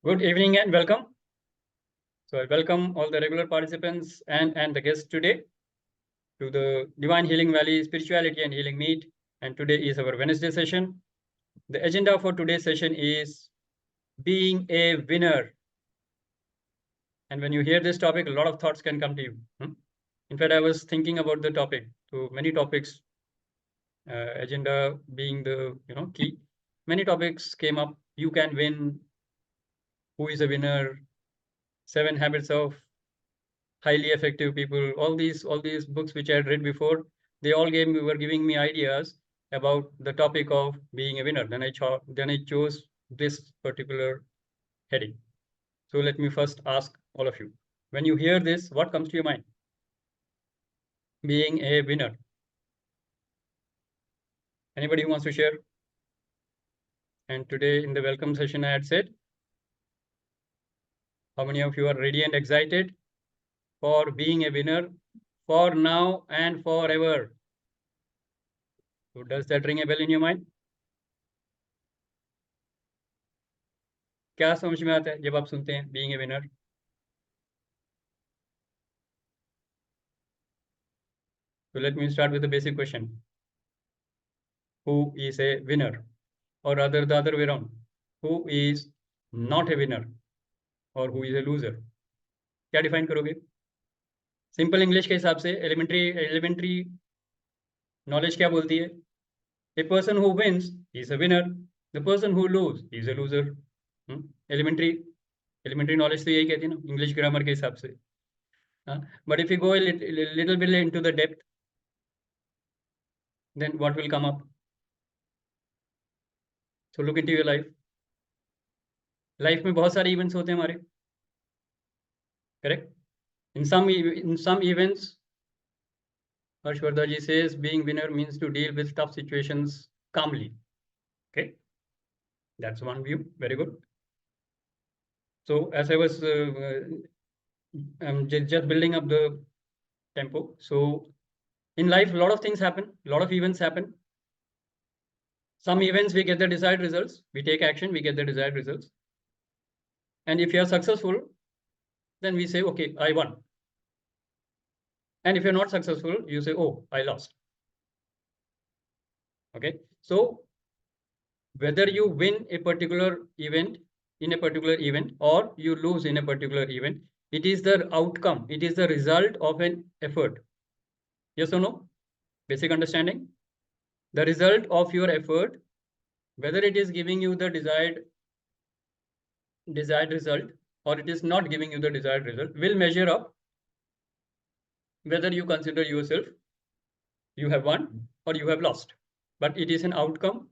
Good evening and welcome. So I welcome all the regular participants and the guests today to the Divine Healing Valley Spirituality and Healing Meet. And today is our Wednesday session. The agenda for today's session is being a winner. And when you hear this topic, a lot of thoughts can come to you. In fact, I was thinking about the topic. So many topics, agenda being the key. Many topics came up. You can win. Who is a winner? 7 habits of highly effective people. All these books which I had read before, they all were giving me ideas about the topic of being a winner. Then I chose this particular heading. So let me first ask all of you, when you hear this, what comes to your mind? Being a winner. Anybody who wants to share? And today in the welcome session, I had said, how many of you are ready and excited for being a winner for now and forever? So does that ring a bell in your mind? क्या समझ में आता है जब आप सुनते हैं being a winner? So let me start with the basic question. Who is a winner? Or rather the other way around. Who is not a winner? Or who is a loser? क्या define करोगे? Simple English के हिसाब से elementary knowledge क्या बोलती है? A person who wins is a winner. The person who loses is a loser. Elementary knowledge तो यही कहती है ना इंग्लिश ग्रामर के हिसाब से. But if you go a little bit into the depth, then what will come up? So look into your life. Life में बहुत सारे इवेंट्स होते हैं हमारे, correct? In some events, Harshvardhan ji says being winner means to deal with tough situations calmly. Okay, that's one view. Very good. So as I was just building up the tempo, so in life a lot of things happen, a lot of events happen. Some events we get the desired results, we take action, we get the desired results. And if you are successful, then we say, okay, I won. And if you're not successful, you say, oh, I lost. Okay, so whether you win a particular event in a particular event or you lose in a particular event, it is the outcome, it is the result of an effort. Yes or no? Basic understanding. The result of your effort, whether it is giving you the desired result or it is not giving you the desired result, will measure up whether you consider yourself you have won or you have lost. But it is an outcome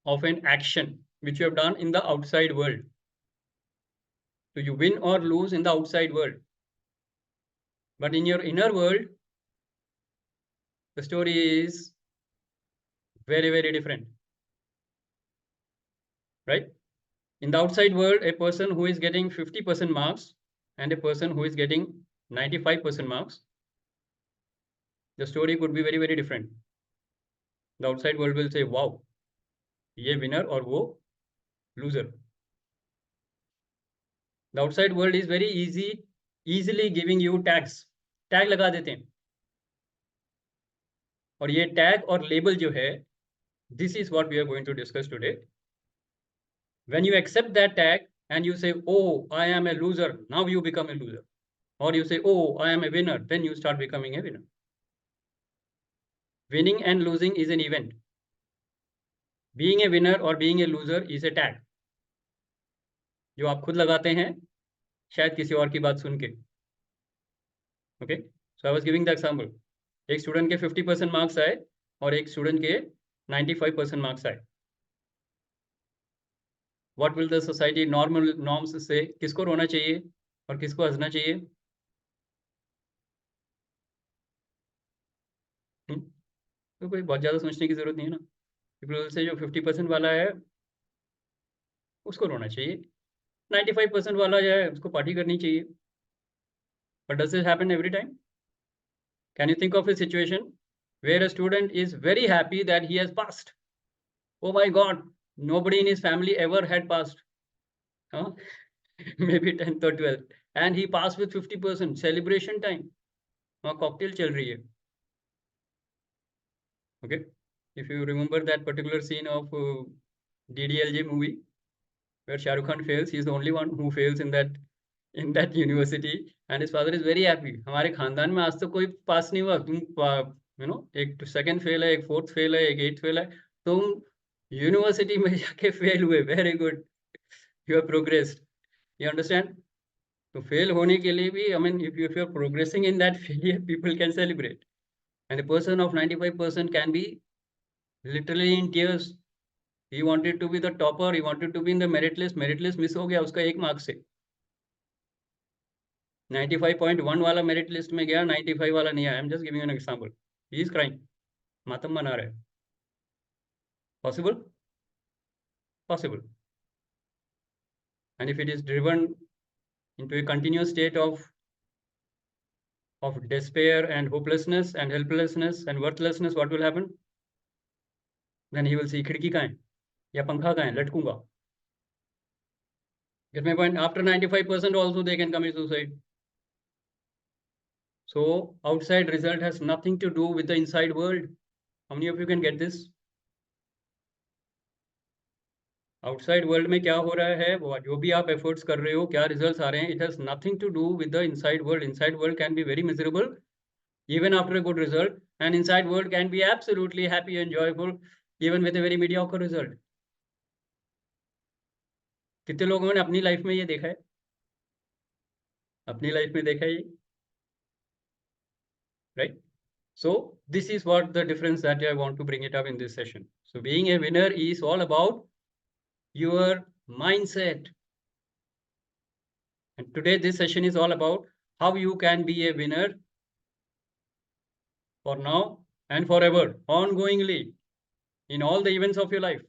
of an action which you have done in the outside world. So you win or lose in the outside world. But in your inner world, the story is very, very different. Right? In the outside world, a person who is getting 50% marks and a person who is getting 95% marks, the story could be very, very different. The outside world will say, wow, ye winner or wo loser. The outside world is very easily giving you tags. Tag लगा देते हैं. और ये tag और label जो है, this is what we are going to discuss today. When you accept that tag and you say, oh, I am a loser, now you become a loser. Or you say, oh, I am a winner, then you start becoming a winner. Winning and losing is an event. Being a winner or being a loser is a tag. जो आप खुद लगाते हैं शायद किसी और की बात सुन के. Okay, so I was giving the example. एक स्टूडेंट के 50% मार्क्स आए और एक स्टूडेंट के 95% मार्क्स आए. What will the society normal norms say? किसको रोना चाहिए और किसको हंसना चाहिए? तो कोई बहुत ज़्यादा सोचने की जरूरत नहीं है ना. People से जो 50% वाला है उसको रोना चाहिए, 95% वाला जो है उसको पार्टी करनी चाहिए. But does it happen every time? Can you think of a situation where a student is very happy that he has passed? Oh my God, nobody in his family ever had passed. maybe 10th or 12th, and he passed with 50%. Celebration time. Cocktail chal rahi hai. Okay, if you remember that particular scene of DDLJ movie where Shah Rukh Khan fails, he is the only one who fails in that university, and his father is very happy. हमारे खानदान में आज तक कोई पास नहीं हुआ, तुम एक सेकंड फेल है, एक फोर्थ फेल है, एक एट्थ फेल है, तुम यूनिवर्सिटी में जाके फेल हुए, very good, you have progressed, you understand. तो फेल होने के लिए भी, I mean, if you are progressing in that failure, people can celebrate, and a person of 95% can be literally in tears. He wanted to be the topper, he wanted to be in the merit list miss हो गया उसका 1 mark से. 95.1 वाला merit list में गया, 95 वाला नहीं आया. I am just giving an example. He is crying, मातम मना रहा है. Possible? Possible. And if it is driven into a continuous state of despair and hopelessness and helplessness and worthlessness, what will happen? Then he will see, खिड़की कहाँ है या पंखा कहाँ है, लटकूंगा. Get my point? After 95% also they can commit suicide. So outside result has nothing to do with the inside world. How many of you can get this? Outside world में क्या हो रहा है, वो जो भी आप एफर्ट्स कर रहे हो, क्या रिजल्ट्स आ रहे हैं, it has nothing to do with the inside world. Inside world can be very miserable even after a good result, and inside world can be absolutely happy and joyful even with a very mediocre result. कितने लोगों ने अपनी life में ये देखा है? अपनी life में देखा है ये, right? So this is what the difference that I want to bring it up in this session. So being a winner is all about your mindset, and today this session is all about how you can be a winner for now and forever, ongoingly, in all the events of your life.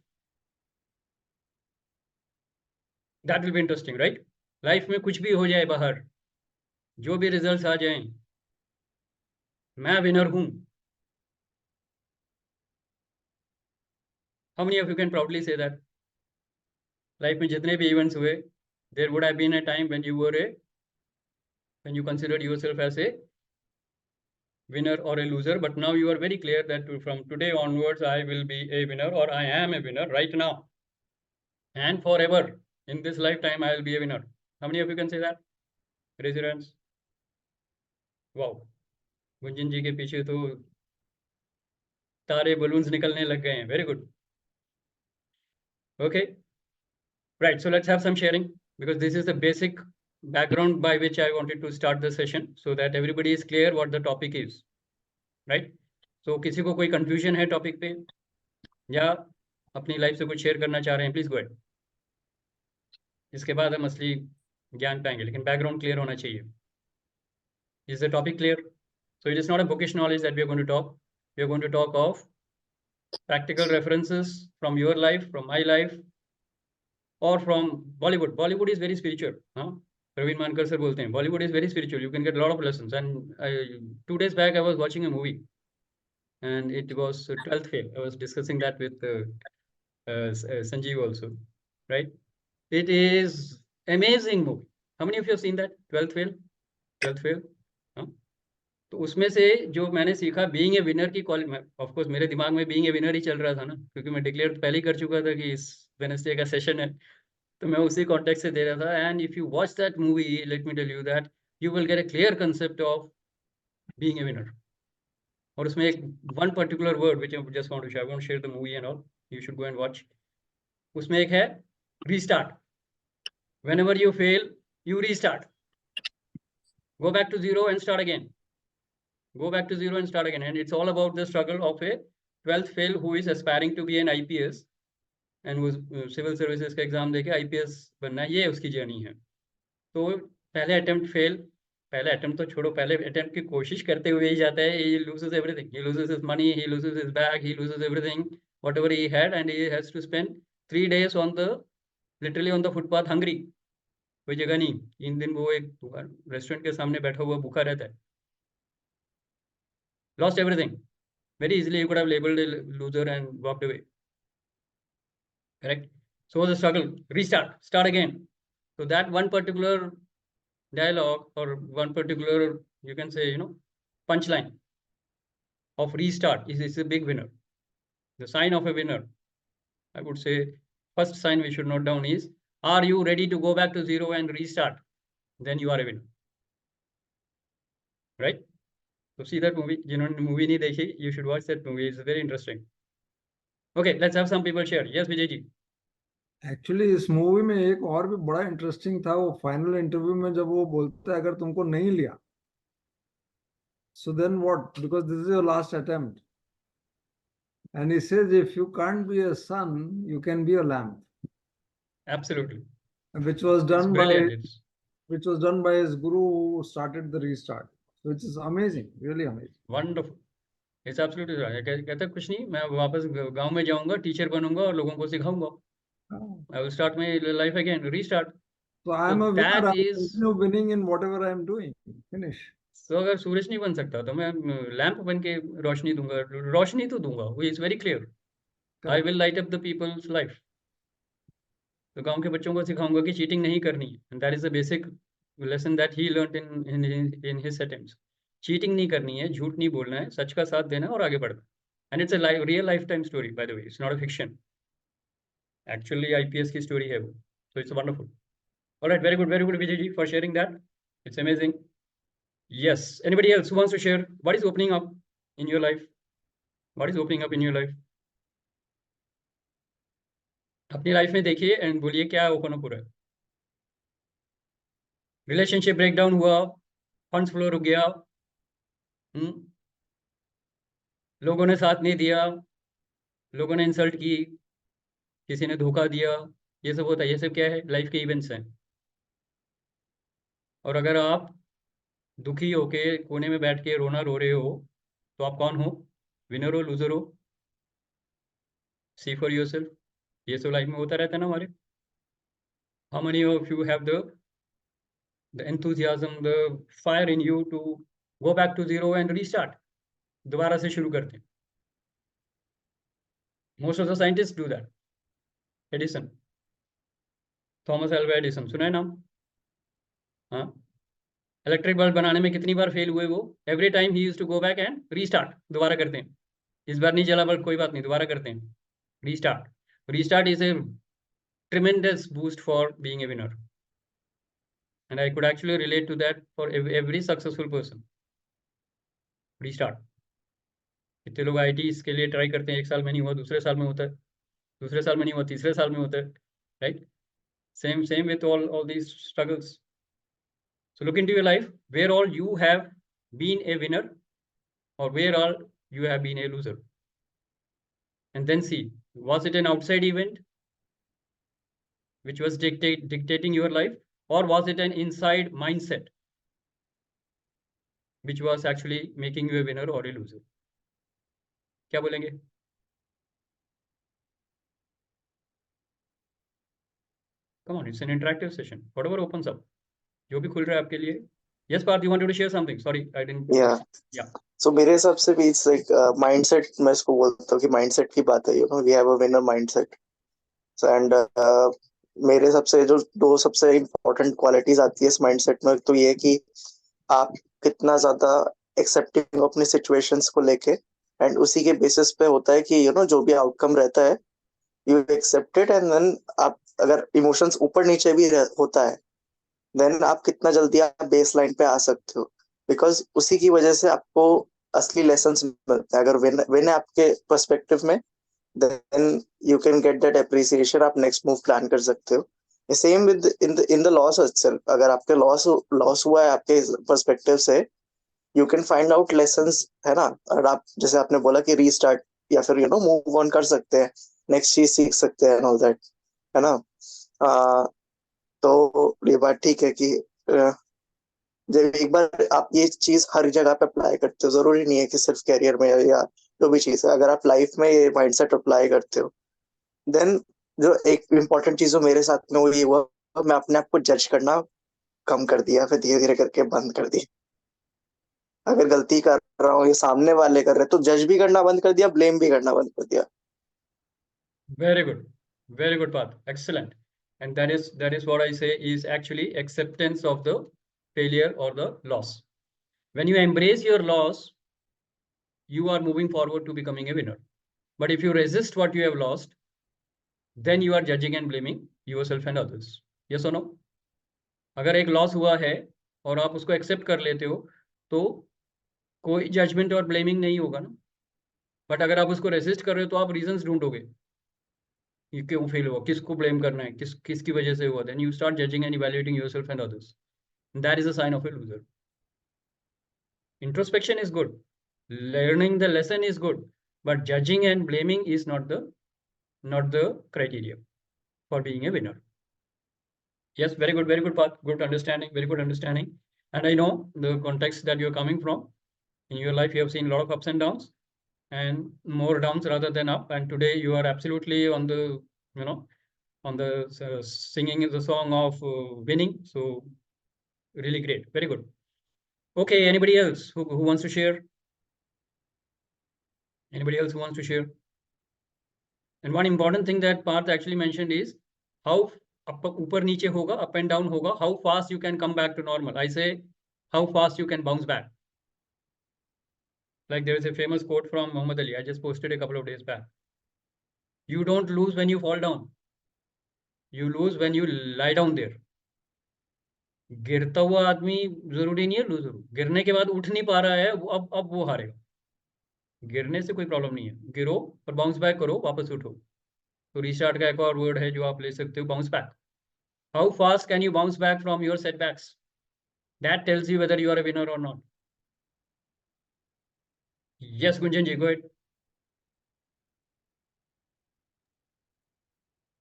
That will be interesting, right? Life में कुछ भी हो जाए बाहर, जो भी results आ जाएं, मैं विनर हूं. How many of you can proudly say that? Life में जितने भी इवेंट्स हुए, there would have been a time when you considered yourself as a winner or a loser, but now you are very clear that from today onwards I will be a winner, or I am a winner right now and forever. In this lifetime I will be a winner. How many of you can say that? Raise your hands. Wow, Gunjan जी के पीछे तो तारे balloons निकलने लग गए हैं. Very good. Okay, right, so let's have some sharing, because this is the basic background by which I wanted to start the session, so that everybody is clear what the topic is, right? So किसी को कोई confusion है topic पे, या अपनी life से कुछ share करना चाह रहे हैं, प्लीज गो अहेड. इसके बाद हम असली ज्ञान पाएंगे, लेकिन बैकग्राउंड क्लियर होना चाहिए. Is the topic clear? So it is not a bookish knowledge that we are going to talk. We are going to talk of practical references from your life, from my life, or from Bollywood. Bollywood is very spiritual. Praveen Mankar sir बोलते हैं Bollywood is very spiritual. You can get a lot of lessons. And 2 days back I was watching a movie, and it was 12th fail. I was discussing that with Sanjeev also, right? It is amazing movie. How many of you have seen that? 12th fail. 12th fail. तो उसमें से जो मैंने सीखा, being a winner की quality, of course मेरे दिमाग में बीइंग ए विनर ही चल रहा था ना, क्योंकि मैं डिक्लेयर तो पहले ही कर चुका था कि इस वेडनेसडे का सेशन है, तो मैं उसी कॉन्टेक्स्ट से दे रहा था. And if you watch that movie, let me tell you that you will get a clear concept of being a winner. और उसमें एक one particular word which I just want to share, I want to share the movie and all, you should go and watch. उसमें एक है restart. Whenever you fail, you restart. Go back to zero and start again. Go back to zero and start again. And it's all about the struggle of a 12th fail who is aspiring to be an IPS and who civil services का exam देके IPS बनना है, ये उसकी journey है. तो पहले attempt fail, पहले अटेम्प्ट तो छोड़ो, पहले अटेम्प्ट की कोशिश करते हुए ही जाता है. He loses everything. He loses his money, he loses his bag, he loses everything, whatever he had, and he has to spend 3 days literally on the footpath, hungry. कोई जगह नहीं. 3 दिन वो एक रेस्टोरेंट के सामने बैठा हुआ भूखा रहता है. Lost everything. Very easily you could have labeled a loser and walked away. Correct? So the struggle, restart, start again. So that one particular dialogue or one particular, you can say, punchline of restart is a big winner. The sign of a winner, I would say, first sign we should note down is, are you ready to go back to zero and restart? Then you are a winner. Right? So see that movie. जिन्होंने movie नहीं देखी, you should watch that movie. It's very interesting. Okay, let's have some people share. Yes, Vijay ji. Actually इस movie में एक और भी बड़ा interesting था, वो फाइनल इंटरव्यू में जब वो बोलता है अगर तुमको नहीं लिया, so then what, because this is your last attempt, and he says if you can't be a sun, you can be a lamp. Absolutely. Which was done by his guru who started the restart, which is amazing, really amazing. Wonderful. It's absolutely right. कहता कुछ नहीं, मैं वापस गांव में जाऊंगा, teacher बनूंगा और लोगों को सिखाऊंगा. I will start my life again, restart. So I am a winner. I continue winning in whatever I am doing. Finish. So अगर सूरज नहीं बन सकता तो मैं लैंप बन के रोशनी दूंगा, रोशनी तो दूंगा. वो is very clear. I will light up the people's life. तो गांव के बच्चों को सिखाऊंगा कि चीटिंग नहीं करनी है. And that is the basic lesson that he learned in his attempts. Cheating नहीं करनी है, झूठ नहीं बोलना है, सच का साथ देना और आगे बढ़ना. And it's a real lifetime story, by the way. It's not a fiction. Actually, IPS की story है वो. So it's wonderful. All right, very good, Vijay ji, for sharing that. It's amazing. Yes. Anybody else who wants to share what is opening up in your life? What is opening up in your life? अपनी life में देखिए and बोलिए क्या open up हो रहा है. Relationship breakdown हुआ, funds flow रुक गया, लोगों ने साथ नहीं दिया, लोगों ने इंसल्ट की, किसी ने धोखा दिया, ये सब होता है. ये सब क्या है? लाइफ के इवेंट्स हैं. और अगर आप दुखी होके कोने में बैठ के रोना रो रहे हो तो आप कौन हो? विनर हो, लूजर हो? सी फॉर योरसेल्फ. ये सब लाइफ में होता रहता है ना हमारे. How many of you have the enthusiasm, the fire in you to go back to zero and restart? दोबारा से शुरू करते हैं. Most of the scientists do that. Edison, Thomas Alva Edison, सुना है नाम? हाँ. इलेक्ट्रिक बल्ब बनाने में कितनी बार फेल हुए वो? Every time he used to go back and restart. दोबारा करते हैं. इस बार नहीं चला बल्ब, कोई बात नहीं, दोबारा करते हैं. Restart. Restart is a tremendous boost for being a winner. And I could actually relate to that for every successful person. Restart. कितने लोग आईटी इसके लिए ट्राई करते हैं, एक साल में नहीं हुआ, दूसरे साल में होता है, दूसरे साल में नहीं हुआ, तीसरे साल में होता है. Right? Same with all these struggles. So look into your life, where all you have been a winner or where all you have been a loser. And then see, was it an outside event which was dictating your life, or was it an inside mindset which was actually making you a winner or a loser? क्या बोलेंगे? Come on, it's an interactive session. Whatever opens up. जो भी खुल रहा है आपके लिए. Yes, Parth, you wanted to share something? Sorry, I didn't. Yeah. So मेरे हिसाब से भी it's like mindset, मैं इसको बोलता हूँ कि mindset की बात है. We have a winner mindset. So and मेरे हिसाब से जो दो सबसे important qualities आती है इस mindset में, तो ये कि आप कितना ज्यादा accepting अपनी situations को लेके, and उसी के basis पे होता है कि जो भी outcome रहता है you accept it, and then आप अगर emotions ऊपर नीचे भी होता है then आप कितना जल्दी आप बेस लाइन पे आ सकते हो, बिकॉज उसी की वजह से आपको असली लेसन्स मिलते हैं. अगर विन है आपके पर्सपेक्टिव में, then you can get that appreciation, आप नेक्स्ट मूव प्लान कर सकते हो. Same with in the loss itself. अगर आपके लॉस हुआ है आपके पर्सपेक्टिव से, you can find out lessons, है ना. और आप जैसे आपने बोला कि रीस्टार्ट या फिर मूव ऑन कर सकते हैं, नेक्स्ट चीज सीख सकते हैं, ऑल दैट, है ना. तो ये बात ठीक है कि जब एक बार आप ये चीज हर जगह पे अप्लाई करते हो, जरूरी नहीं है कि सिर्फ कैरियर में या जो भी चीज है, अगर आप लाइफ में ये माइंडसेट अप्लाई करते हो, देन जो एक इम्पोर्टेंट चीज मेरे साथ में वो ये हुआ, मैं अपने आप को जज करना कम कर दिया, फिर धीरे धीरे करके बंद कर दिया. अगर गलती कर रहा हूँ, ये सामने वाले कर रहे, तो जज भी करना बंद कर दिया, ब्लेम भी करना बंद कर दिया. वेरी गुड बात, excellent. And that is what I say is actually acceptance of the failure or the loss. When you embrace your loss, you are moving forward to becoming a winner. But if you resist what you have lost, then you are judging and blaming yourself and others. Yes or no? अगर एक loss हुआ है और आप उसको accept कर लेते हो तो कोई जजमेंट और ब्लेमिंग नहीं होगा ना. बट अगर आप उसको रेसिस्ट कर रहे हो तो आप रीजंस ढूंढोगे, ये क्यों फेल हुआ, किसको ब्लेम करना है, किसकी वजह से हुआ. Then you start judging and evaluating yourself and others. That is a sign of a loser. Introspection is good, learning the lesson is good, but judging and blaming is not the criteria for being a winner. Yes, very good path, good understanding, very good understanding. And I know the context that you're coming from. In your life, you have seen a lot of ups and downs, and more downs rather than up. And today you are absolutely on the, on the singing the song of winning. So really great, very good. Okay, anybody else who wants to share? Anybody else who wants to share? And one important thing that Parth actually mentioned is how upper niche hoga, up and down hoga, how fast you can come back to normal. I say how fast you can bounce back. Like there is a famous quote from Muhammad Ali. I just posted a couple of days back. You don't lose when you fall down. You lose when you lie down there. गिरता हुआ आदमी जरूरी नहीं है loser. गिरने के बाद उठ नहीं पा रहा है, वो अब वो हारेगा. गिरने से कोई प्रॉब्लम नहीं है, गिरो और बाउंस बैक करो, वापस उठो. तो रीस्टार्ट का एक और वर्ड है जो आप ले सकते हो, bounce back. How fast can you bounce back from your setbacks? That tells you whether you are a winner और not. Yes Gunjan ji, go ahead.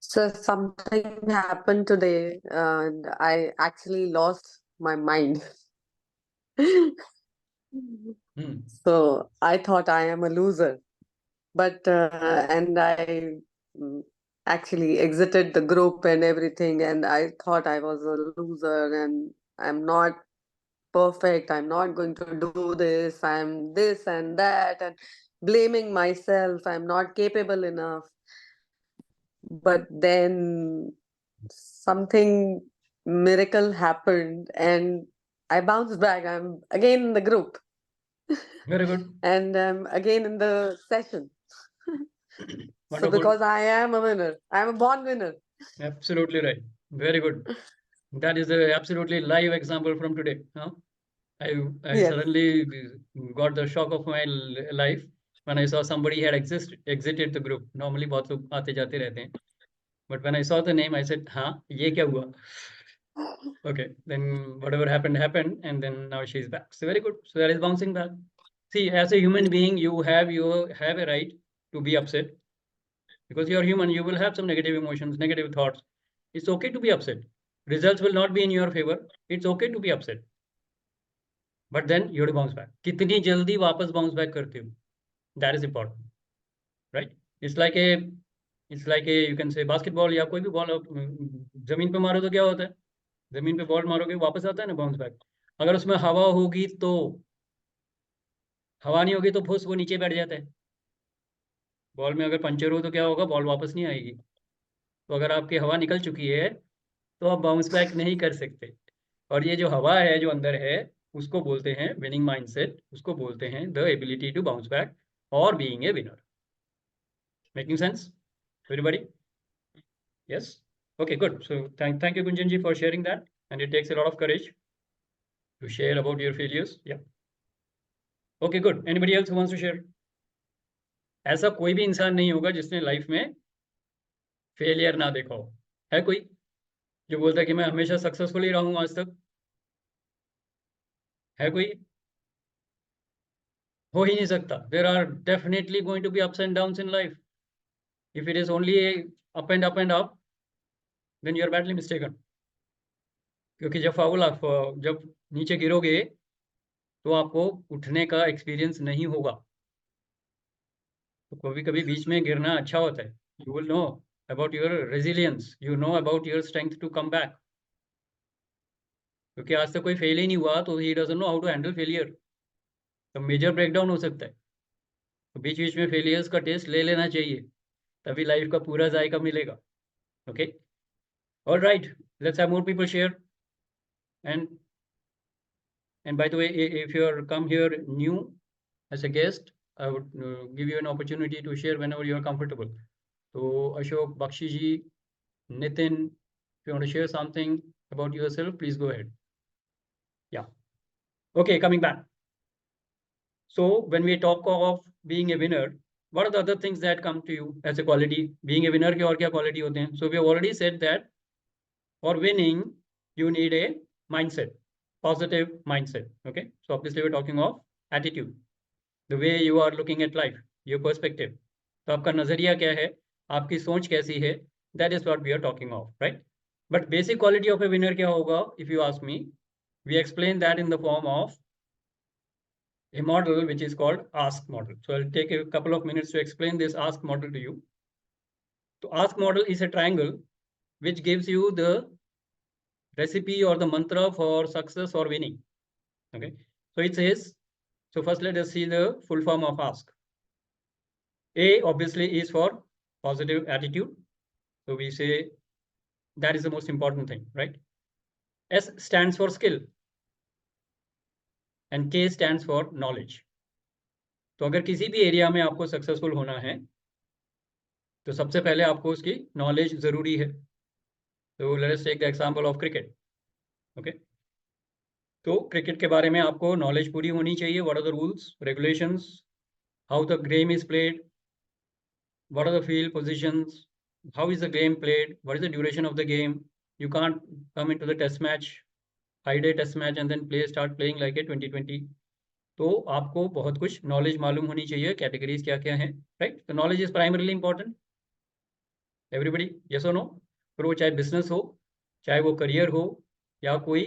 So something happened today, and I actually lost my mind. So I thought I am a loser, but and I actually exited the group and everything, and I thought I was a loser and I'm not perfect. I'm not going to do this. I'm this and that, and blaming myself. I'm not capable enough. But then something miracle happened and I bounced back. I'm again in the group. Very good. And I'm again in the session. So Wonderful. because I am a winner, I'm a born winner. Absolutely right. Very good. That is a absolutely live example from today. Huh? I Yes. suddenly got the shock of my life when I saw somebody had exited the group. Normally बहुत लोग आते जाते रहते हैं. But when I saw the name, I said, हाँ, ये क्या हुआ? Okay, then whatever happened, and then now she's back. So very good. So that is bouncing back. See, as a human being, you have a right to be upset. Because you're human, you will have some negative emotions, negative thoughts. It's okay to be upset. Results will not be in your favor. It's okay to be upset. But then you have to bounce back. कितनी जल्दी वापस bounce back करते हो? That is important, right? It's like a you can say basketball या कोई भी ball जमीन पे मारो तो क्या होता है? जमीन पे बॉल मारोगे वापस आता है ना बाउंस बैक. अगर उसमें हवा होगी तो, हवा नहीं होगी तो फुस वो नीचे बैठ जाता है. बॉल में अगर पंचर हो तो क्या होगा? बॉल वापस नहीं आएगी. तो अगर आपकी हवा निकल चुकी है तो आप बाउंस बैक नहीं कर सकते. और ये जो हवा है जो अंदर है उसको बोलते हैं विनिंग माइंडसेट. उसको बोलते हैं the ability to bounce back और being a winner. Making sense everybody? Yes. Okay, good. So thank you Gunjan ji for sharing that, and it takes a lot of courage to share about your failures. Yeah. Okay, good. Anybody else who wants to share? ऐसा कोई भी इंसान नहीं होगा जिसने life में failure ना देखा हो. है कोई जो बोलता है कि मैं हमेशा सक्सेसफुल ही रहा हूं आज तक? है कोई? हो ही नहीं सकता. There are definitely going to be ups and downs in life. If it is only a up and up, then you are badly mistaken. क्योंकि जब नीचे गिरोगे तो आपको उठने का एक्सपीरियंस नहीं होगा. तो कभी कभी बीच में गिरना अच्छा होता है. You will know about your resilience, you know about your strength to come back. क्योंकि आज तक कोई फेल ही नहीं हुआ तो he doesn't know how to handle failure. तो मेजर ब्रेकडाउन हो सकता है. तो बीच बीच में फेलियर्स का टेस्ट ले लेना चाहिए, तभी लाइफ का पूरा जायका मिलेगा. Okay, All right, let's have more people share. And by the way, if you're come here new as a guest, I would give you an opportunity to share whenever you're comfortable. So Ashok, Bakshi ji, Nitin, if you want to share something about yourself, please go ahead. Yeah. Okay, coming back. So when we talk of being a winner, what are the other things that come to you as a quality? Being a winner के और क्या quality होते हैं? So we have already said that for winning, you need a mindset, positive mindset. Okay. So obviously we're talking of attitude, the way you are looking at life, your perspective. तो आपका नजरिया क्या है, आपकी सोच कैसी है? That is what we are talking of, right? But basic quality of a winner क्या होगा? If you ask me, we explain that in the form of a model which is called ask model. So I'll take a couple of minutes to explain this ask model to you. So ask model is a triangle which gives you the recipe or the mantra for success or winning. Okay. So it says, so first let us see the full form of ask. A obviously is for positive attitude. So we say that is the most important thing, right? S stands for skill and K stands for knowledge. तो अगर किसी भी area में आपको successful होना है तो सबसे पहले आपको उसकी नॉलेज जरूरी है. तो let's take the example of cricket. Okay, तो क्रिकेट के बारे में आपको नॉलेज पूरी होनी चाहिए. What are the rules, regulations, how the game is played, what are the field positions, how is the game played, what is the duration of the game. You can't come into the test match, high day test match and then play start playing like a 2020. तो आपको बहुत कुछ knowledge मालूम होनी चाहिए, categories क्या क्या हैं, राइट. तो knowledge is primarily important. Everybody, yes और नो? फिर वो चाहे बिजनेस हो, चाहे वो करियर हो, या कोई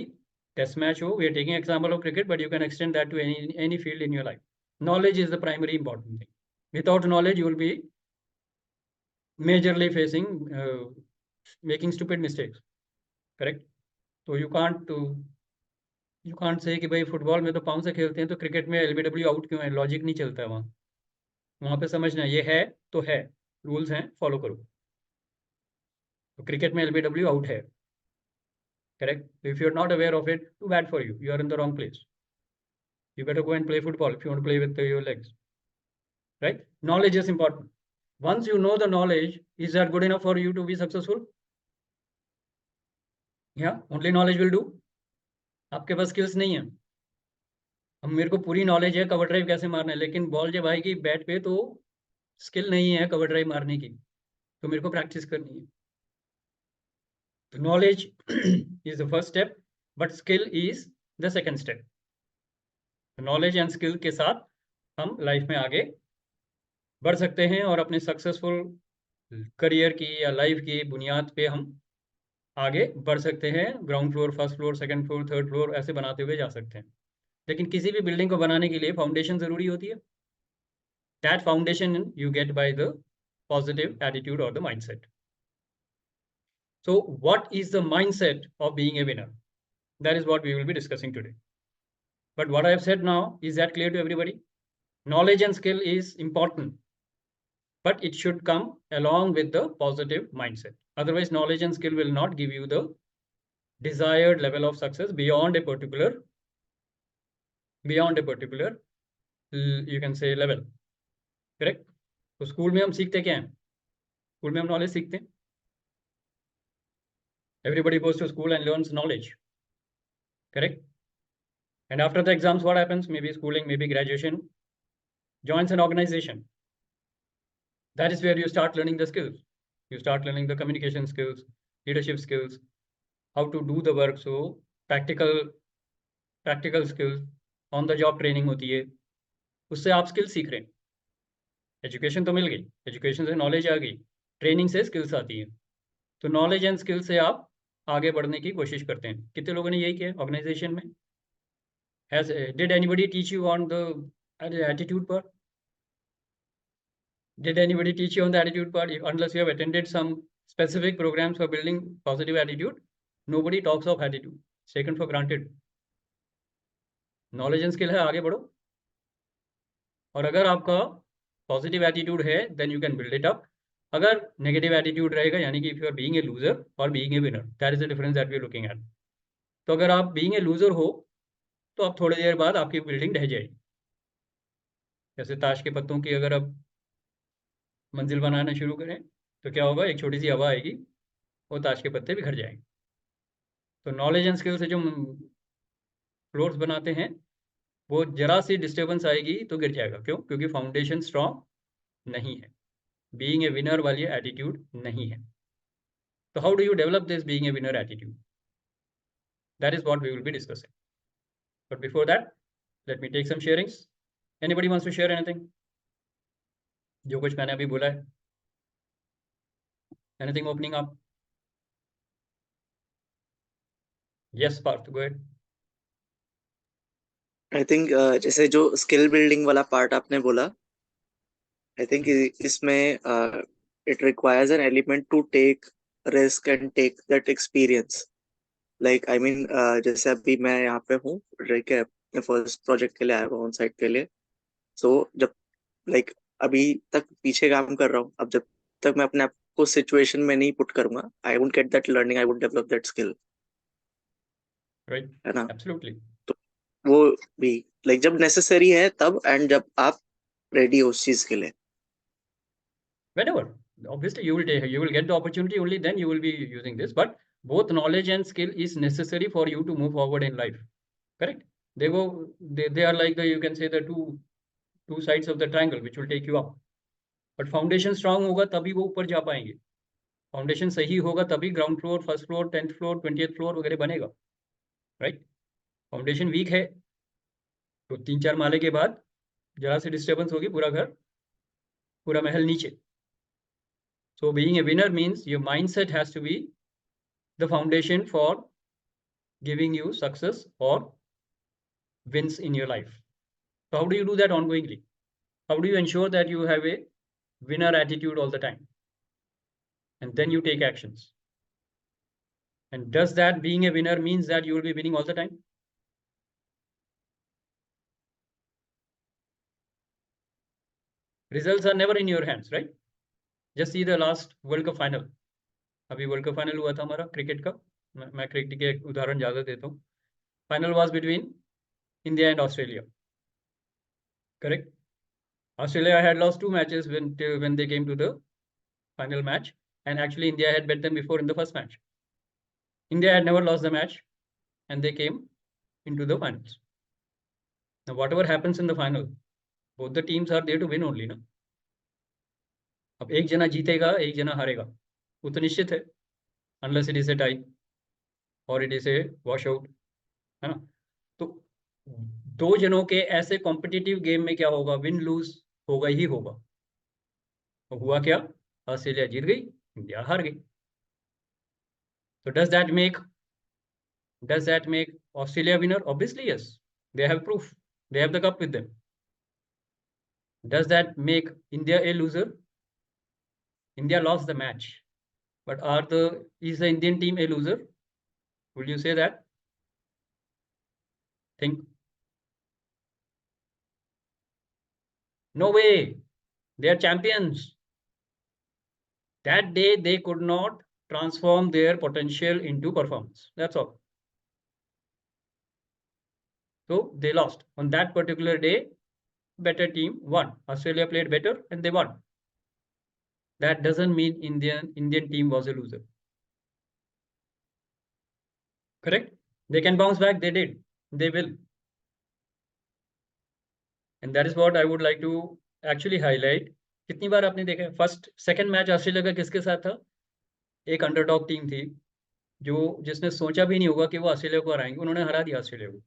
टेस्ट मैच हो. We are taking example of cricket but you can extend that to any field in your life. Knowledge is the primary important thing. Without knowledge you will be majorly facing making stupid mistakes, correct. तो you can't say कि भाई football में तो पाँव से खेलते हैं तो क्रिकेट में एलबीडब्ल्यू आउट क्यों है. लॉजिक नहीं चलता है वहाँ पे. समझना ये है तो है, रूल्स हैं, फॉलो करो. तो क्रिकेट में एलबीडब्ल्यू आउट है, correct. If you're not aware of it, too bad for you. You are in the wrong place. You better go and play football if you want to play with your legs, right? Knowledge is important. Once you know the knowledge, is that good enough for you to be successful? Yeah, only knowledge will do. आपके पास skills नहीं है. अब मेरे को पूरी knowledge है cover drive कैसे मारना है, लेकिन बॉल जब आएगी बैट पे तो स्किल नहीं है कवर ड्राइव मारने की, तो मेरे को प्रैक्टिस करनी है. तो knowledge is the first step, but skill is the second step. Knowledge and skill के साथ हम लाइफ में आगे बढ़ सकते हैं और अपने सक्सेसफुल करियर की या लाइफ की बुनियाद पे हम आगे बढ़ सकते हैं. Ground floor, first floor, second floor, third floor ऐसे बनाते हुए जा सकते हैं. लेकिन किसी भी बिल्डिंग को बनाने के लिए फाउंडेशन जरूरी होती है. That foundation you get by the positive attitude और the mindset. So what is the mindset of being a winner? That is what we will be discussing today. But what I have said now, is that clear to everybody? Knowledge and skill is important, but it should come along with the positive mindset. Otherwise, knowledge and skill will not give you the desired level of success beyond a particular, you can say level. Correct? तो school में हम सीखते क्या हैं? School में हम knowledge सीखते हैं. Everybody goes to school and learns knowledge. Correct? And after the exams, what happens? Maybe schooling, maybe graduation, joins an organization. That is where you start learning the skills. You start learning the communication skills, leadership skills, how to do the work. So practical skills, on the job training होती है, उससे आप skills सीख रहे हैं. Education तो मिल गई, education से नॉलेज आ गई, ट्रेनिंग से स्किल्स आती है. तो नॉलेज एंड स्किल से आप आगे बढ़ने की कोशिश करते हैं. कितने लोगों ने यही किया ऑर्गेनाइजेशन में? Did anybody teach you on the attitude part? Did anybody teach you on the attitude part? Unless you have attended some specific programs for building positive attitude, nobody talks of attitude. It's taken for granted. Knowledge and skill है, आगे बढ़ो. और अगर आपका positive attitude है, then you can build it up. अगर negative attitude रहेगा, यानी कि if you are being a loser और being a winner, that is the difference that we are looking at. तो अगर आप बीइंग ए लूजर हो तो आप थोड़ी देर बाद आपकी बिल्डिंग ढह जाएगी। जैसे ताश के पत्तों की अगर आप मंजिल बनाना शुरू करें तो क्या होगा, एक छोटी सी हवा आएगी, वो ताश के पत्ते बिखर जाएंगे। तो नॉलेज एंड स्किल से जो फ्लोर्स बनाते हैं, वो जरा सी डिस्टर्बेंस आएगी तो गिर जाएगा। क्यों? क्योंकि फाउंडेशन स्ट्रॉन्ग नहीं है, बीइंग ए विनर वाली एटीट्यूड नहीं है। तो how do you develop this being a winner attitude? That is what we will be discussing. But before that, let me take some sharings. Anybody wants to share anything? जो कुछ मैंने अभी बोला है, anything opening up? Yes Parth, go ahead. I think जैसे जो skill building वाला part आपने बोला, आई थिंक इसमें it requires an element to take risk and take that experience. Like I mean जैसे अभी मैं यहाँ पे हूँ, ठीक है, मैं फर्स्ट प्रोजेक्ट के लिए आया हुआ ऑन साइट के लिए। सो जब लाइक अभी तक पीछे काम कर रहा हूँ, अब जब तक मैं अपने आप को सिचुएशन में नहीं पुट करूंगा, I won't get that learning, I won't develop that skill, right, है ना? एब्सोल्युटली। तो वो भी लाइक जब नेसेसरी है तब, एंड जब आप रेडी हो उस चीज के लिए। Whenever, obviously you will get the opportunity, only then you will be using this. But both knowledge and skill is necessary for you to move forward in life. Correct? They are like the, you can say, the two sides of the triangle which will take you up. But foundation strong होगा तभी वो ऊपर जा पाएंगे। Foundation सही होगा तभी ground floor, first floor, 10th floor, 20th floor वगैरह बनेगा। राइट? फाउंडेशन वीक है तो 3-4 माले के बाद जरा सी डिस्टर्बेंस होगी, पूरा घर, पूरा महल नीचे। So being a winner means your mindset has to be the foundation for giving you success or wins in your life. So how do you do that ongoingly? How do you ensure that you have a winner attitude all the time? And then you take actions. And does that being a winner means that you will be winning all the time? Results are never in your hands, right? Just see the last World Cup final. अभी world cup final हुआ था हमारा cricket का। मैं cricket के उदाहरण ज़्यादा देता हूँ। Final was between India and Australia, correct? Australia had lost 2 matches when they came to the final match, and actually India had bet them before in the first match. India had never lost the match, and they came into the finals. Now, whatever happens in the final, both the teams are there to win only, ना? अब एक जना जीतेगा, एक जना हारेगा, वो तो निश्चित है, unless it is a tie or it is a washout, है ना? तो दो जनों के ऐसे कॉम्पिटिटिव गेम में क्या होगा? विन लूज होगा ही होगा। तो हुआ क्या? ऑस्ट्रेलिया जीत गई, इंडिया हार गई। So does that make Australia winner? Obviously yes. They have proof. They have the cup with them. Does that make India a loser? India lost the match. But is the Indian team a loser? Would you say that? Think. No way. They are champions. That day they could not transform their potential into performance. That's all. So they lost. On that particular day, better team won. Australia played better and they won. That doesn't mean Indian team was a loser. Correct? They can bounce back. They did. They will. And that is what I would like to actually highlight. कितनी बार आपने देखा है first second match Australia का किसके साथ था? एक underdog team थी जिसने सोचा भी नहीं होगा कि वो ऑस्ट्रेलिया को हराएंगे, उन्होंने हरा दिया ऑस्ट्रेलिया को।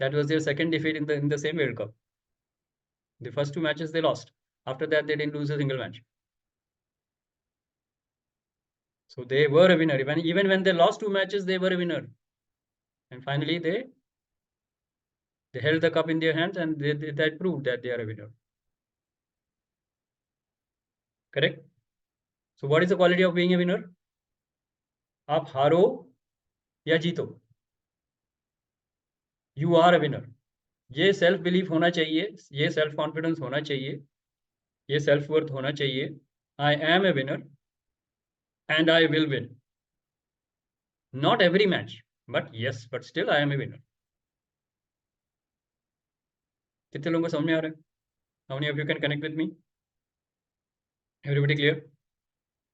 That was their second defeat in the same World Cup. The first 2 matches they lost. After that they didn't lose a single match. So they were a winner. Even when they lost 2 matches, they were a winner. And finally they held the cup in their hands, and that proved that they are a winner. Correct? So what is the quality of being a winner? आप हारो या जीतो, you are a winner. ये self belief होना चाहिए, ये self confidence होना चाहिए, ये सेल्फ वर्थ होना चाहिए I am a winner and I will win. Not every match, but yes, but still I am a winner. कितने लोगों को समझ में आ रहा है? How many of you can connect with me? Everybody clear?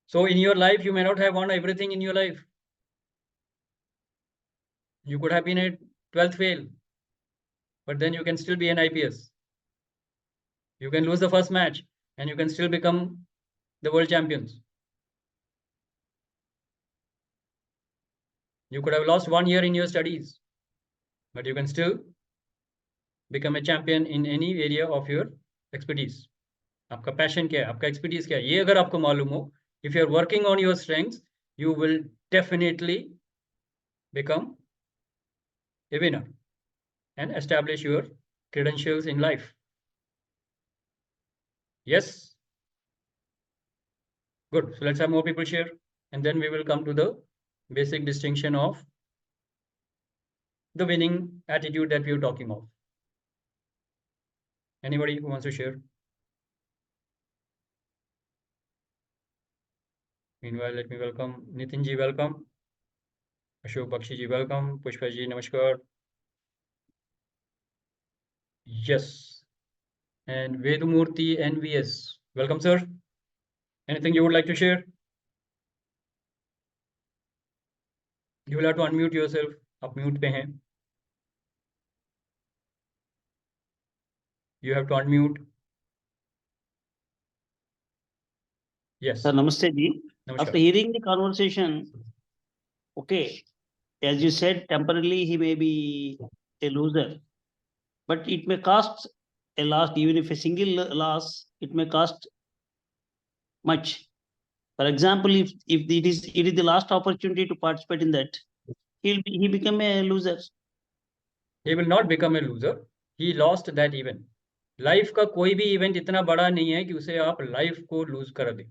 So in your life, you may not have won everything in your life. You could have been a 12th fail, but then you can still be an IPS. You can lose the first match and you can still become the world champions. You could have lost 1 year in your studies, but you can still become a champion in any area of your expertise. आपका passion क्या है, आपका expertise क्या है, ये अगर आपको मालूम हो, if you are working on your strengths, you will definitely become a winner and establish your credentials in life. Yes? Good. So let's have more people share, and then we will come to the basic distinction of the winning attitude that we are talking of. Anybody who wants to share? Meanwhile, let me welcome Nitin ji, welcome. Ashok Bakshi ji, welcome. Pushpa ji, namaskar. Yes. And Vedumurti NVS, welcome, sir. Anything you would like to share? You will have to unmute yourself. आप mute पे हैं. You have to unmute. Yes. Sir, namaste ji. Namaskar. After hearing the conversation, okay, as you said, temporarily he may be a loser, but it may cost a loss. Even if a single loss, it may cost much. For example, if it is the last opportunity to participate in that, he become a loser. He will not become a loser. He lost that event. Life का कोई भी event इतना बड़ा नहीं है कि उसे आप लाइफ को लूज कर दें.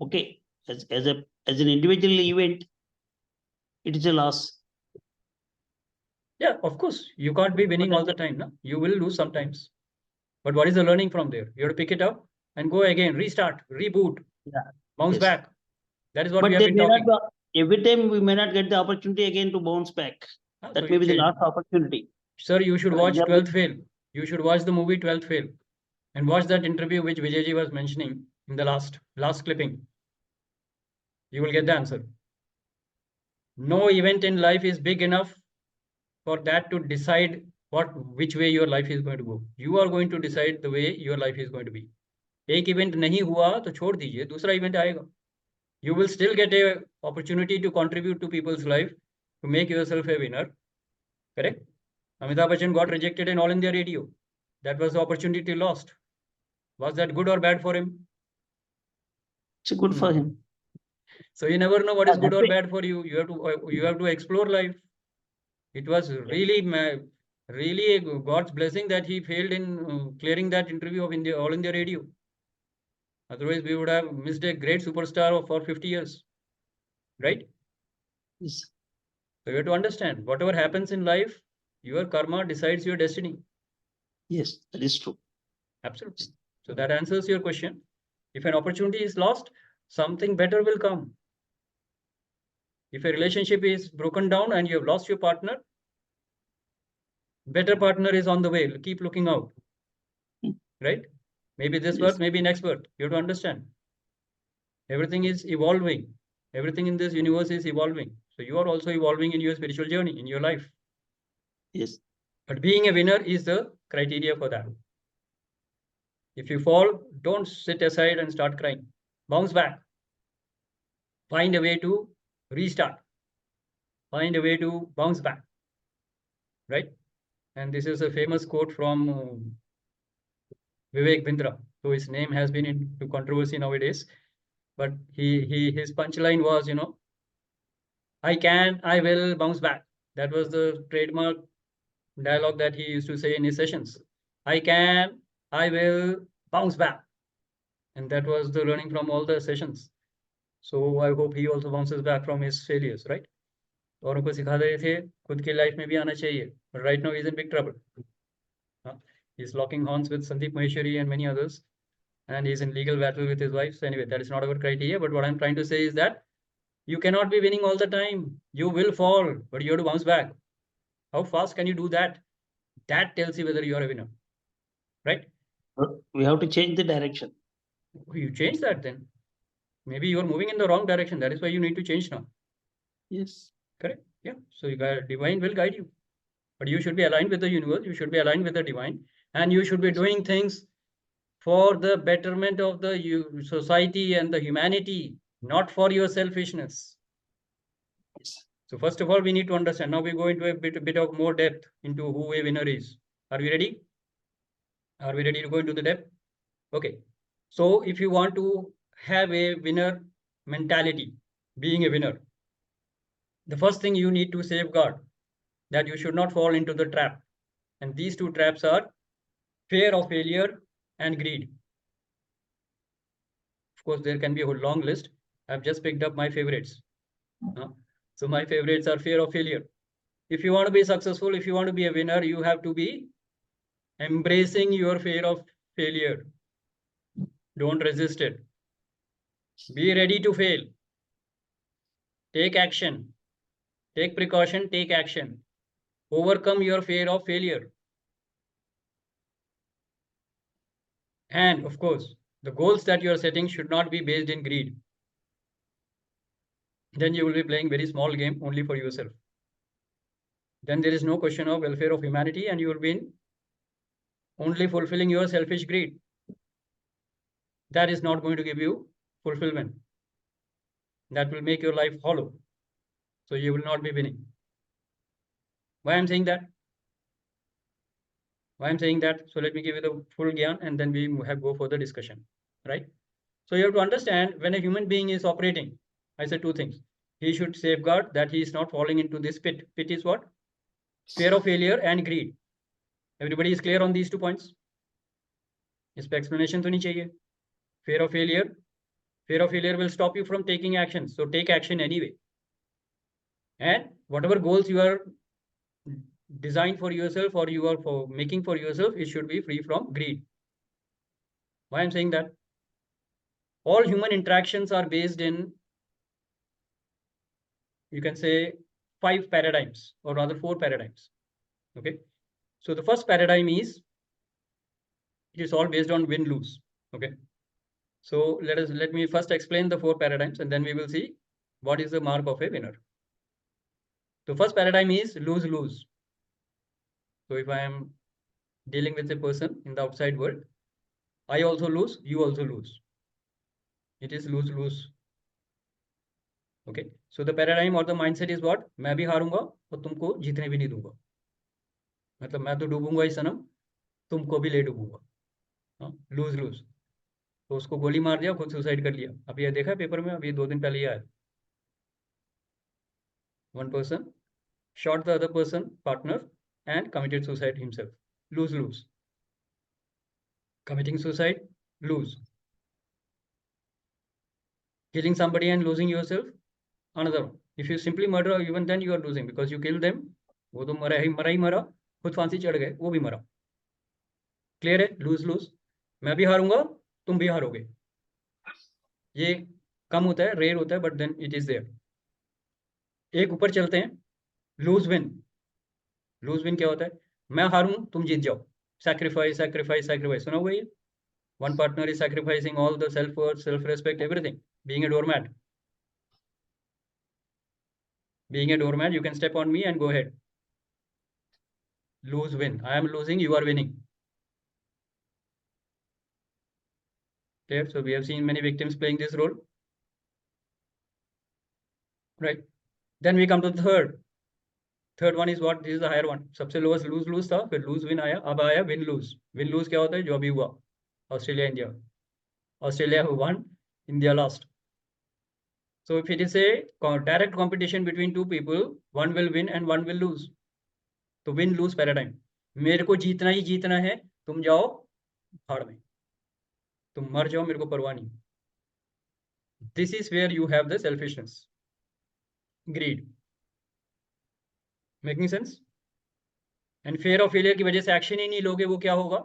Okay, as an individual event, it is a loss. Yeah, of course. You can't be winning all the time. No? You will lose sometimes. But what is the learning from there? You have to pick it up and go again, restart, reboot, bounce back. That is what we have been talking. Every time we may not get the opportunity again to bounce back. That may be the last opportunity. Sir, you should watch 12th Fail. You should watch the movie 12th Fail and watch that interview which Vijayji was mentioning in the last clipping. You will get the answer. No event in life is big enough for that to decide which way your life is going to go. You are going to decide the way your life is going to be. एक event नहीं हुआ तो छोड़ दीजिए, दूसरा event आएगा. You will still get a opportunity to contribute to people's life, to make yourself a winner. Correct? Amitabh Bachchan got rejected in All India Radio. That was the opportunity lost. Was that good or bad for him? It's good for him. So you never know what is good or bad for you. You have to explore life. It was really God's blessing that he failed in clearing that interview of All India Radio. Otherwise, we would have missed a great superstar for 50 years. Right? Yes. So you have to understand, whatever happens in life, your karma decides your destiny. Yes, that is true. Absolutely. So that answers your question. If an opportunity is lost, something better will come. If a relationship is broken down and you have lost your partner, better partner is on the way. Keep looking out. Right? Maybe this birth, maybe next birth. You have to understand. Everything is evolving. Everything in this universe is evolving. So you are also evolving in your spiritual journey, in your life. Yes. But being a winner is the criteria for that. If you fall, don't sit aside and start crying. Bounce back. Find a way to restart. Find a way to bounce back. Right? And this is a famous quote from Vivek Bindra. So his name has been into controversy nowadays. But his punchline was, I will bounce back. That was the trademark dialogue that he used to say in his sessions. I will bounce back. And that was the learning from all the sessions. So I hope he also bounces back from his failures, right? औरों को सिखा रहे थे खुद की life में भी आना चाहिए. But right now he's in big trouble. He's locking horns with Sandeep Maheshwari and many others. and he's in legal battle with his wife. So anyway, that is not our criteria. But what I'm trying to say is that you cannot be winning all the time. You will fall, but you have to bounce back. How fast can you do that? That tells you whether you are a winner, right? We have to change the direction. You change that then. Maybe you are moving in the wrong direction. That is why you need to change now. Yes. Correct? Yeah. So you got, divine will guide you. But you should be aligned with the universe. You should be aligned with the divine. And you should be doing things for the betterment of the society and the humanity, not for your selfishness. Yes. So first of all, we need to understand. Now we go into a bit of more depth into who a winner is. Are we ready? Are we ready to go into the depth? Okay. So if you want to have a winner mentality, being a winner, the first thing you need to safeguard that you should not fall into the trap. And these two traps are fear of failure and greed. Of course, there can be a long list. I've just picked up my favorites. So my favorites are fear of failure. If you want to be successful, if you want to be a winner, you have to be embracing your fear of failure. Don't resist it. Be ready to fail. Take action. Take precaution, take action. Overcome your fear of failure. And of course, the goals that you are setting should not be based in greed. Then you will be playing very small game only for yourself. Then there is no question of welfare of humanity, and you will be only fulfilling your selfish greed. That is not going to give you fulfillment. That will make your life hollow. So you will not be winning. Why I'm saying that? Why I'm saying that? So let me give you the full gyan and then we have go for the discussion, right? So you have to understand when a human being is operating, I said two things. He should safeguard that he is not falling into this pit. Pit is what? Fear of failure and greed. Everybody is clear on these 2 points? इस पे explanation तो नहीं चाहिए. Fear of failure will stop you from taking action. So take action anyway. And whatever goals you are designed for yourself or you are for making for yourself, it should be free from greed. Why I'm saying that? All human interactions are based in, you can say, 5 paradigms or rather 4 paradigms. Okay. So the first paradigm is, it is all based on win-lose. Okay. So let me first explain the 4 paradigms and then we will see what is the mark of a winner. The first paradigm is lose-lose. So if I am dealing with a person in the outside world, I also lose, you also lose. It is lose-lose. Okay. So the paradigm or the mindset is what? मैं भी हारूंगा और तुमको जीतने भी नहीं दूंगा. मतलब मैं तो डूबूंगा ही सनम, तुमको भी ले डूबूंगा. लूज. तो उसको गोली मार दिया, खुद सुसाइड कर लिया. अभी ये देखा पेपर में, अभी 2 दिन पहले ही आया. One person shot the other person partner and committed suicide himself. Lose. Committing suicide, lose. Killing somebody and losing yourself, another one. If you simply murder, even then you are losing because you kill them. वो तो मरा ही मरा, खुद फांसी चढ़ गए, वो भी मरा. क्लियर है? लूज. मैं भी हारूंगा, तुम भी हारोगे. ये कम होता है, रेयर होता है, but then it is there. एक ऊपर चलते हैं, लूज विन. लूज विन क्या होता है? मैं हारूं, तुम जीत जाओ. Sacrifice. सुना हुआ ये? One partner is sacrificing all the self-worth, self-respect, everything. Being a doormat. You can step on me and go ahead. Lose, win. I am losing, you are winning. Clear? So we have seen many victims playing this role. Right. Then we come to the third. Third one is what? This is the higher one. सबसे lowest lose था, फिर lose win आया, अब आया win lose. Win lose क्या होता है? जो अभी हुआ. Australia, India. Australia won, India lost. So if it is a direct competition between 2 people, one will win and one will lose. तो win lose paradigm. मेरे को जीतना ही जीतना है, तुम जाओ भाड़ में, तुम मर जाओ, मेरे को परवाह नहीं. This is where you have the selfishness, greed. Making sense? And fear of failure की वजह से एक्शन ही नहीं लोगे, वो क्या होगा?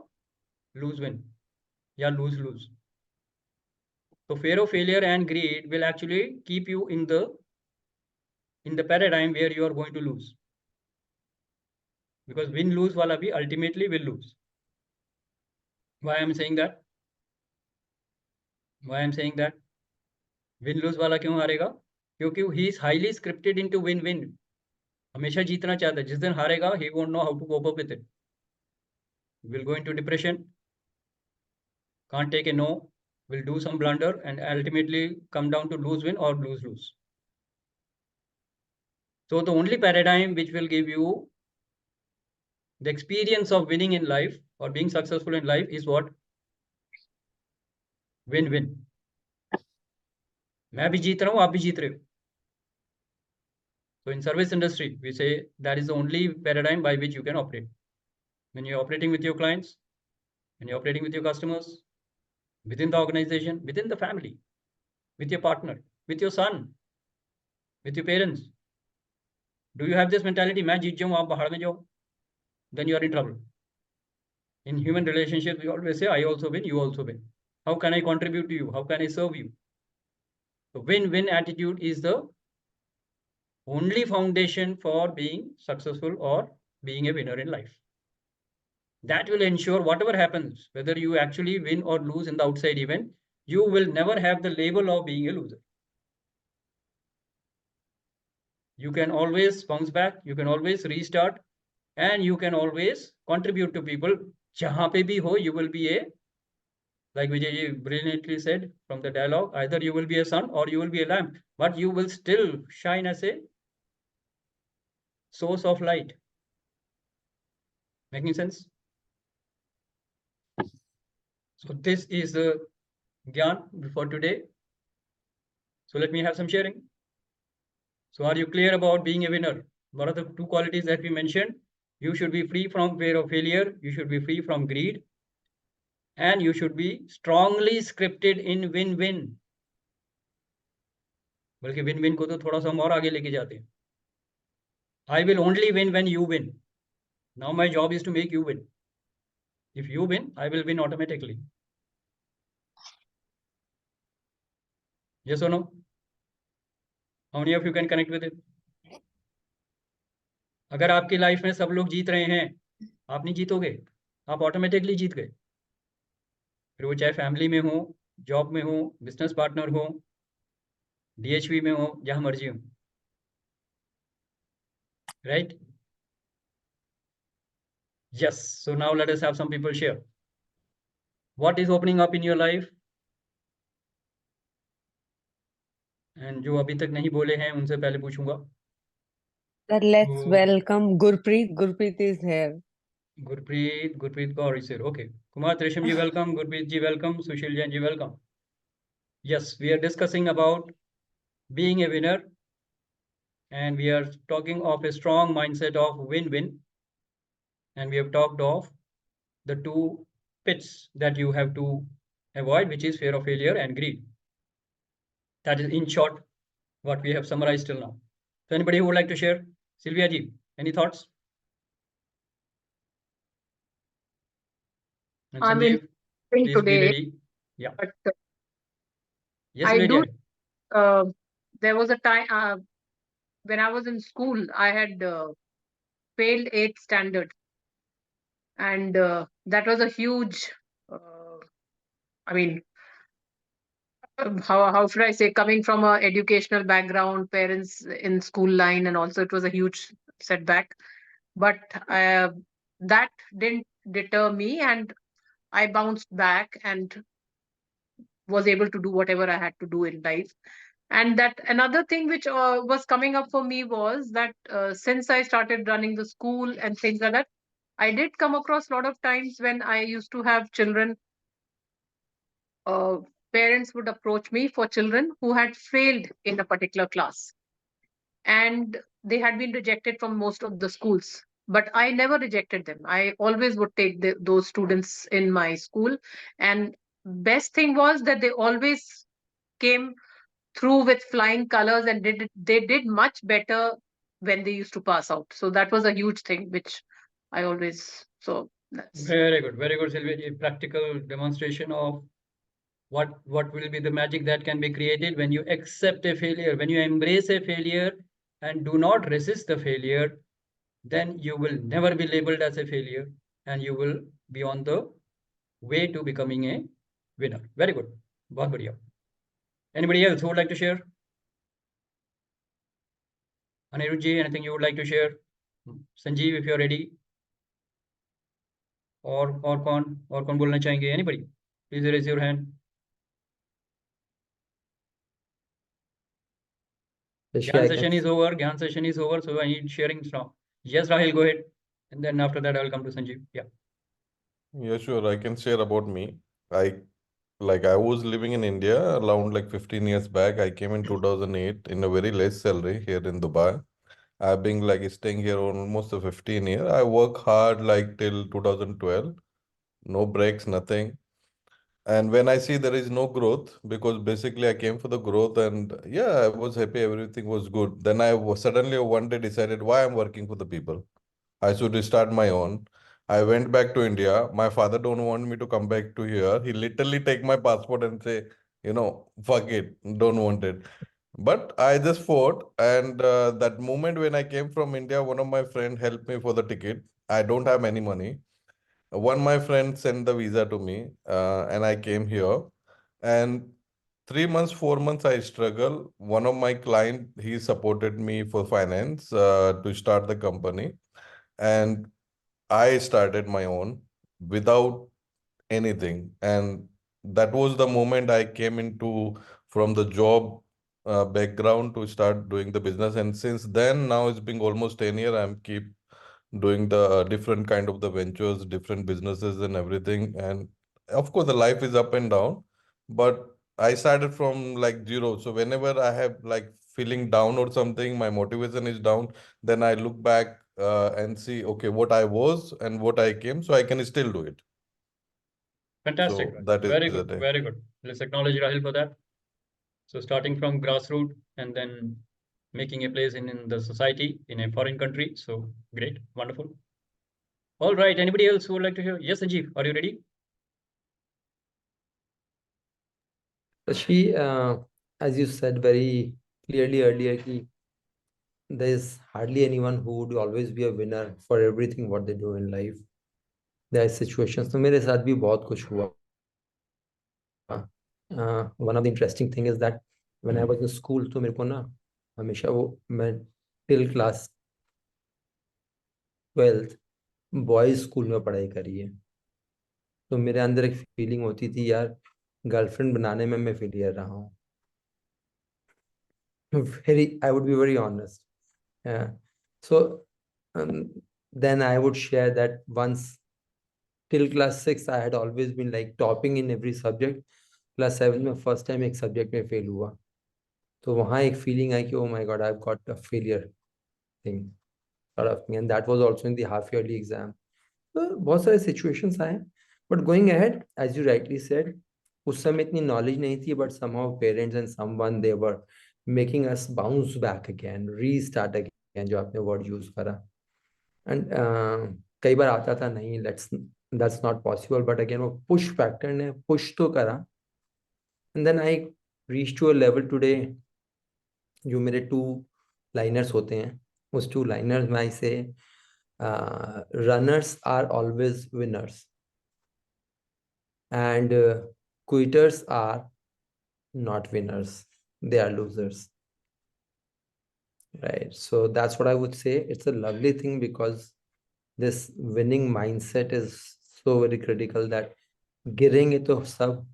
Lose win या lose. So fear of failure and greed will actually keep you in the paradigm where you are going to lose. Because win-lose wala bhi ultimately will lose. Why I am saying that? Why I am saying that? Win-lose wala क्यों हारेगा? क्योंकि he is highly scripted into win-win. हमेशा जीतना चाहता है. जिस दिन हारेगा, he won't know how to cope up with it. Will go into depression. Can't take a no. Will do some blunder and ultimately come down to lose-win or lose-lose. So the only paradigm which will give you the experience of winning in life or being successful in life is what? Win-win. मैं भी जीत रहा हूँ, आप भी जीत रहे हो. So in service industry, we say that is the only paradigm by which you can operate. When you're operating with your clients, when you're operating with your customers, within the organization, within the family, with your partner, with your son, with your parents. Do you have this mentality, मैं जीत जाऊँ, आप बाहर में जाओ? Then you are in trouble. In human relationships, we always say, I also win, you also win. How can I contribute to you? How can I serve you? The win-win attitude is the only foundation for being successful or being a winner in life. That will ensure whatever happens, whether you actually win or lose in the outside event, you will never have the label of being a loser. You can always bounce back, you can always restart, and you can always contribute to people. Jahan pe bhi ho, you will be a, like Vijay brilliantly said from the dialogue, either you will be a sun or you will be a lamp, but you will still shine as a source of light. Making sense? So this is the Gyan for today. So let me have some sharing. So are you clear about being a winner? What are the two qualities that we mentioned? You should be free from fear of failure. You should be free from greed. And you should be strongly scripted in win-win. बल्कि win-win को तो थोड़ा सा हम और आगे लेके जाते हैं. I will only win when you win. Now my job is to make you win. If you win, I will win automatically. Yes or no? How many of you can connect with it? अगर आपकी life में सब लोग जीत रहे हैं, आप नहीं जीतोगे, आप ऑटोमेटिकली जीत गए. फिर वो चाहे फैमिली में हो, जॉब में हो, बिजनेस पार्टनर हो, DHV में हो, जहां मर्जी हो. Right? Yes. So now let us have some people share. What is opening up in your life? And जो अभी तक नहीं बोले हैं, उनसे पहले पूछूंगा. Let's welcome Gurpreet. Gurpreet is here. Gurpreet Kaur is here. Okay. Kumar Trisham ji welcome. Gurpreet ji welcome. Sushil Jain ji welcome. Yes, we are discussing about being a winner. And we are talking of a strong mindset of win-win. And we have talked of the two pits that you have to avoid, which is fear of failure and greed. That is in short what we have summarized till now. So anybody who would like to share? Sylvia ji, any thoughts? And I mean, Sanjeev, please be today, ready. Yeah. but Yes, I do. Lydia. There was a time when I was in school, I had failed 8th standard, and that was a huge. I mean, how should I say? Coming from a educational background, parents in school line, and also it was a huge setback. But that didn't deter me, and I bounced back and was able to do whatever I had to do in life. And that another thing which was coming up for me was that since I started running the school and things like that, I did come across a lot of times when I used to have children. Parents would approach me for children who had failed in a particular class, and they had been rejected from most of the schools. But I never rejected them. I always would take those students in my school, and best thing was that they always came through with flying colors, and they did much better when they used to pass out. So that was a huge thing which I always. So that's Very good, Sylvia. A practical demonstration of what will be the magic that can be created when you accept a failure, when you embrace a failure and do not resist the failure, then you will never be labeled as a failure and you will be on the way to becoming a winner. Very good. बहुत बढ़िया. Anybody else who would like to share? Anirudh ji, anything you would like to share? Sanjeev, if you are ready. और कौन बोलना चाहेंगे? Anybody? Please raise your hand. Gyan session is over. Gyan session is over. So I need sharing now. Yes, Rahil, go ahead. And then after that, I will come to Sanjeev. Yeah. Yeah, sure. I can share about me. I was living in India around like 15 years back. I came in 2008 in a very less salary here in Dubai. I've been like staying here almost a 15 year. I work hard like till 2012. No breaks, nothing. And when I see there is no growth, because basically I came for the growth and yeah, I was happy, everything was good. Then I was suddenly one day decided why I'm working for the people. I should start my own. I went back to India. My father don't want me to come back to here. He literally take my passport and say, fuck it, don't want it. But I just fought, and that moment when I came from India, one of my friend helped me for the ticket. I don't have any money. One my friend sent the visa to me, and I came here. And 3 months, 4 months, I struggle. One of my client, he supported me for finance to start the company, and I started my own without anything. And that was the moment I came into from the job background to start doing the business. And since then, now it's been almost 10 years. I'm keep doing the different kind of the ventures, different businesses and everything. And of course, the life is up and down, but I started from like zero. So whenever I have like feeling down or something, my motivation is down, then I look back and see, okay, what I was and what I came, so I can still do it. Fantastic. So that is very the good. day. Very good. Let's acknowledge Rahil for that. So starting from grassroots and then making a place in the society in a foreign country. So great. Wonderful. All right. Anybody else who would like to hear? Yes, Sanjeev, are you ready? Shashi, as you said very clearly earlier, there is hardly anyone who would always be a winner for everything what they do in life. There are situations. So मेरे साथ भी बहुत कुछ हुआ. One of the interesting thing is that when I was in school, तो मेरे को ना हमेशा वो मैं till class 12th boys school में पढ़ाई करी है. तो मेरे अंदर एक फीलिंग होती थी यार गर्लफ्रेंड बनाने में मैं फेलियर रहा हूँ. I would be very honest. So then I would share that once till class 6 I had always been like topping in every subject. Class 7 में first time एक subject में fail हुआ. तो वहाँ एक feeling आई कि oh my god, I've got a failure thing out of me, and that was also in the half yearly exam. तो बहुत सारे situations आए. But going ahead, as you rightly said, उस समय इतनी knowledge नहीं थी, but somehow parents and someone they were making us bounce back again, restart again, जो आपने word use करा. And कई बार आता था नहीं, that's not possible, but again वो push factor ने push तो करा. And then I reached to a level today, जो मेरे 2 liners होते हैं, उस 2 liners में I say runners are always winners and quitters are not winners, they are losers. Right, so that's what I would say. It's a lovely thing because this winning mindset is so very critical that गिरेंगे तो सब,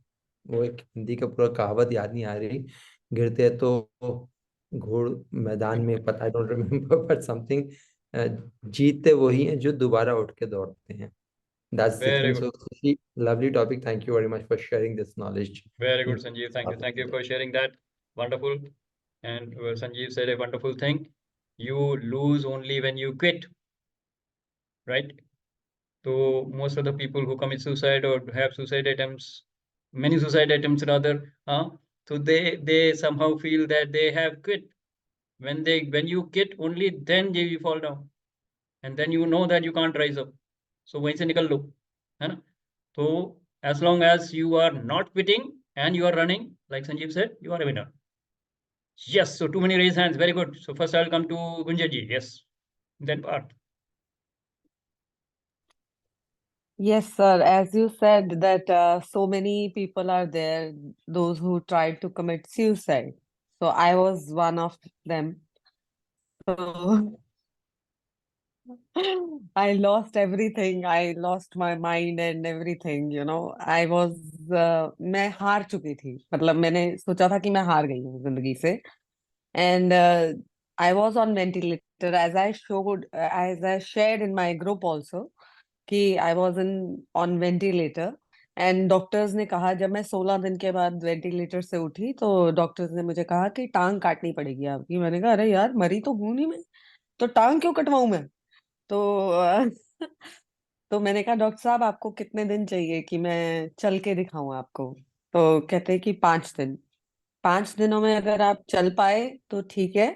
वो एक हिंदी का पूरा कहावत याद नहीं आ रही, गिरते हैं तो घोड़ मैदान में, पता I don't remember, but something, जीतते वही हैं जो दोबारा उठ के दौड़ते हैं. That's the Very thing. good. So lovely topic. Thank you very much for sharing this knowledge. Very good, Sanjeev. Thank you. Thank you for sharing that. Wonderful. And Sanjeev said a wonderful thing. You lose only when you quit. Right? So most of the people who commit suicide or have suicide attempts, many suicide attempts rather, so they somehow feel that they have quit. When you quit, only then you fall down. And then you know that you can't rise up. So वहीं से निकल लो, है ना? So as long as you are not quitting and you are running, like Sanjeev said, you are a winner. Yes, so too many raised hands. Very good. So first I'll come to Gunjaji. Yes, that part. Yes, sir. As you said that so many people are there, those who tried to commit suicide. So I was one of them. So I lost everything. I lost my mind and everything, you know. मैं हार चुकी थी. मतलब मैंने सोचा था कि मैं हार गई हूँ जिंदगी से. And I was on ventilator as I shared in my group also. कि I was in on ventilator and doctors ने कहा जब मैं 16 दिन के बाद वेंटिलेटर से उठी तो डॉक्टर्स ने मुझे कहा कि टांग काटनी पड़ेगी आपकी. मैंने कहा अरे यार मरी तो हूं नहीं मैं, तो टांग क्यों कटवाऊं मैं. तो तो मैंने कहा डॉक्टर साहब आपको कितने दिन चाहिए कि मैं चल के दिखाऊं आपको. तो कहते हैं कि 5 दिन. 5 दिनों में अगर आप चल पाए तो ठीक है,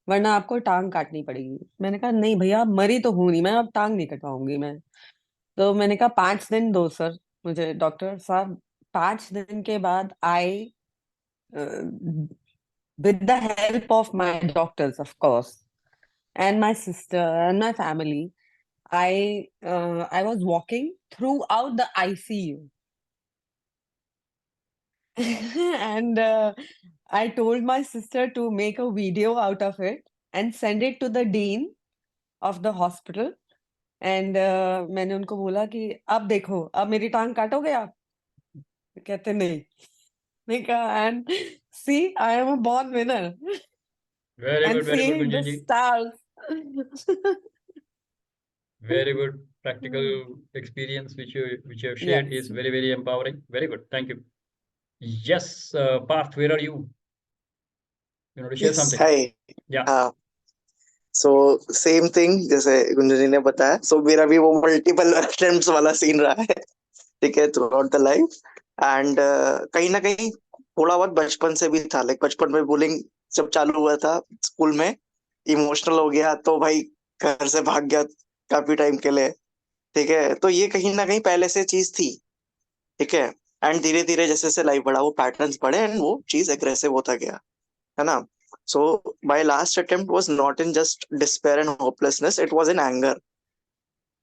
वरना आपको टांग काटनी पड़ेगी. मैंने कहा नहीं भैया मरी तो हूं नहीं मैं, अब टांग नहीं कटवाऊंगी मैं. तो मैंने कहा 5 दिन दो सर मुझे डॉक्टर साहब. 5 दिन के बाद आई with the help of my doctors of course and my sister and my family, I was walking throughout the ICU. And I told my sister to make a video out of it and send it to the dean of the hospital. And मैंने उनको बोला कि अब देखो अब मेरी टांग काटोगे आप. कहते नहीं. मैं कहा and see I am a born winner Very and good, very good, seeing the Gunjaji. Stars. Very good practical experience which you have shared Yes. is very, very empowering. Very good. Thank you. Yes, Parth, where are you? You want to share Yes, something? hi. Yeah. हाँ, so same thing जैसे गुंजन जी ने बताया. सो मेरा भी वो multiple attempts वाला scene रहा है, ठीक है, through out the life. And कहीं ना कहीं थोड़ा बहुत बचपन से भी था. लाइक बचपन में बुलिंग जब चालू हुआ था स्कूल में, इमोशनल हो गया तो भाई घर से भाग गया काफी टाइम के लिए, ठीक है. तो ये कहीं ना कहीं पहले से चीज थी, ठीक है. एंड धीरे धीरे जैसे जैसे लाइफ बढ़ा वो पैटर्न्स बढ़े एंड वो चीज एग्रेसिव होता गया, है ना. So my last attempt was not in just despair and hopelessness, it was in anger.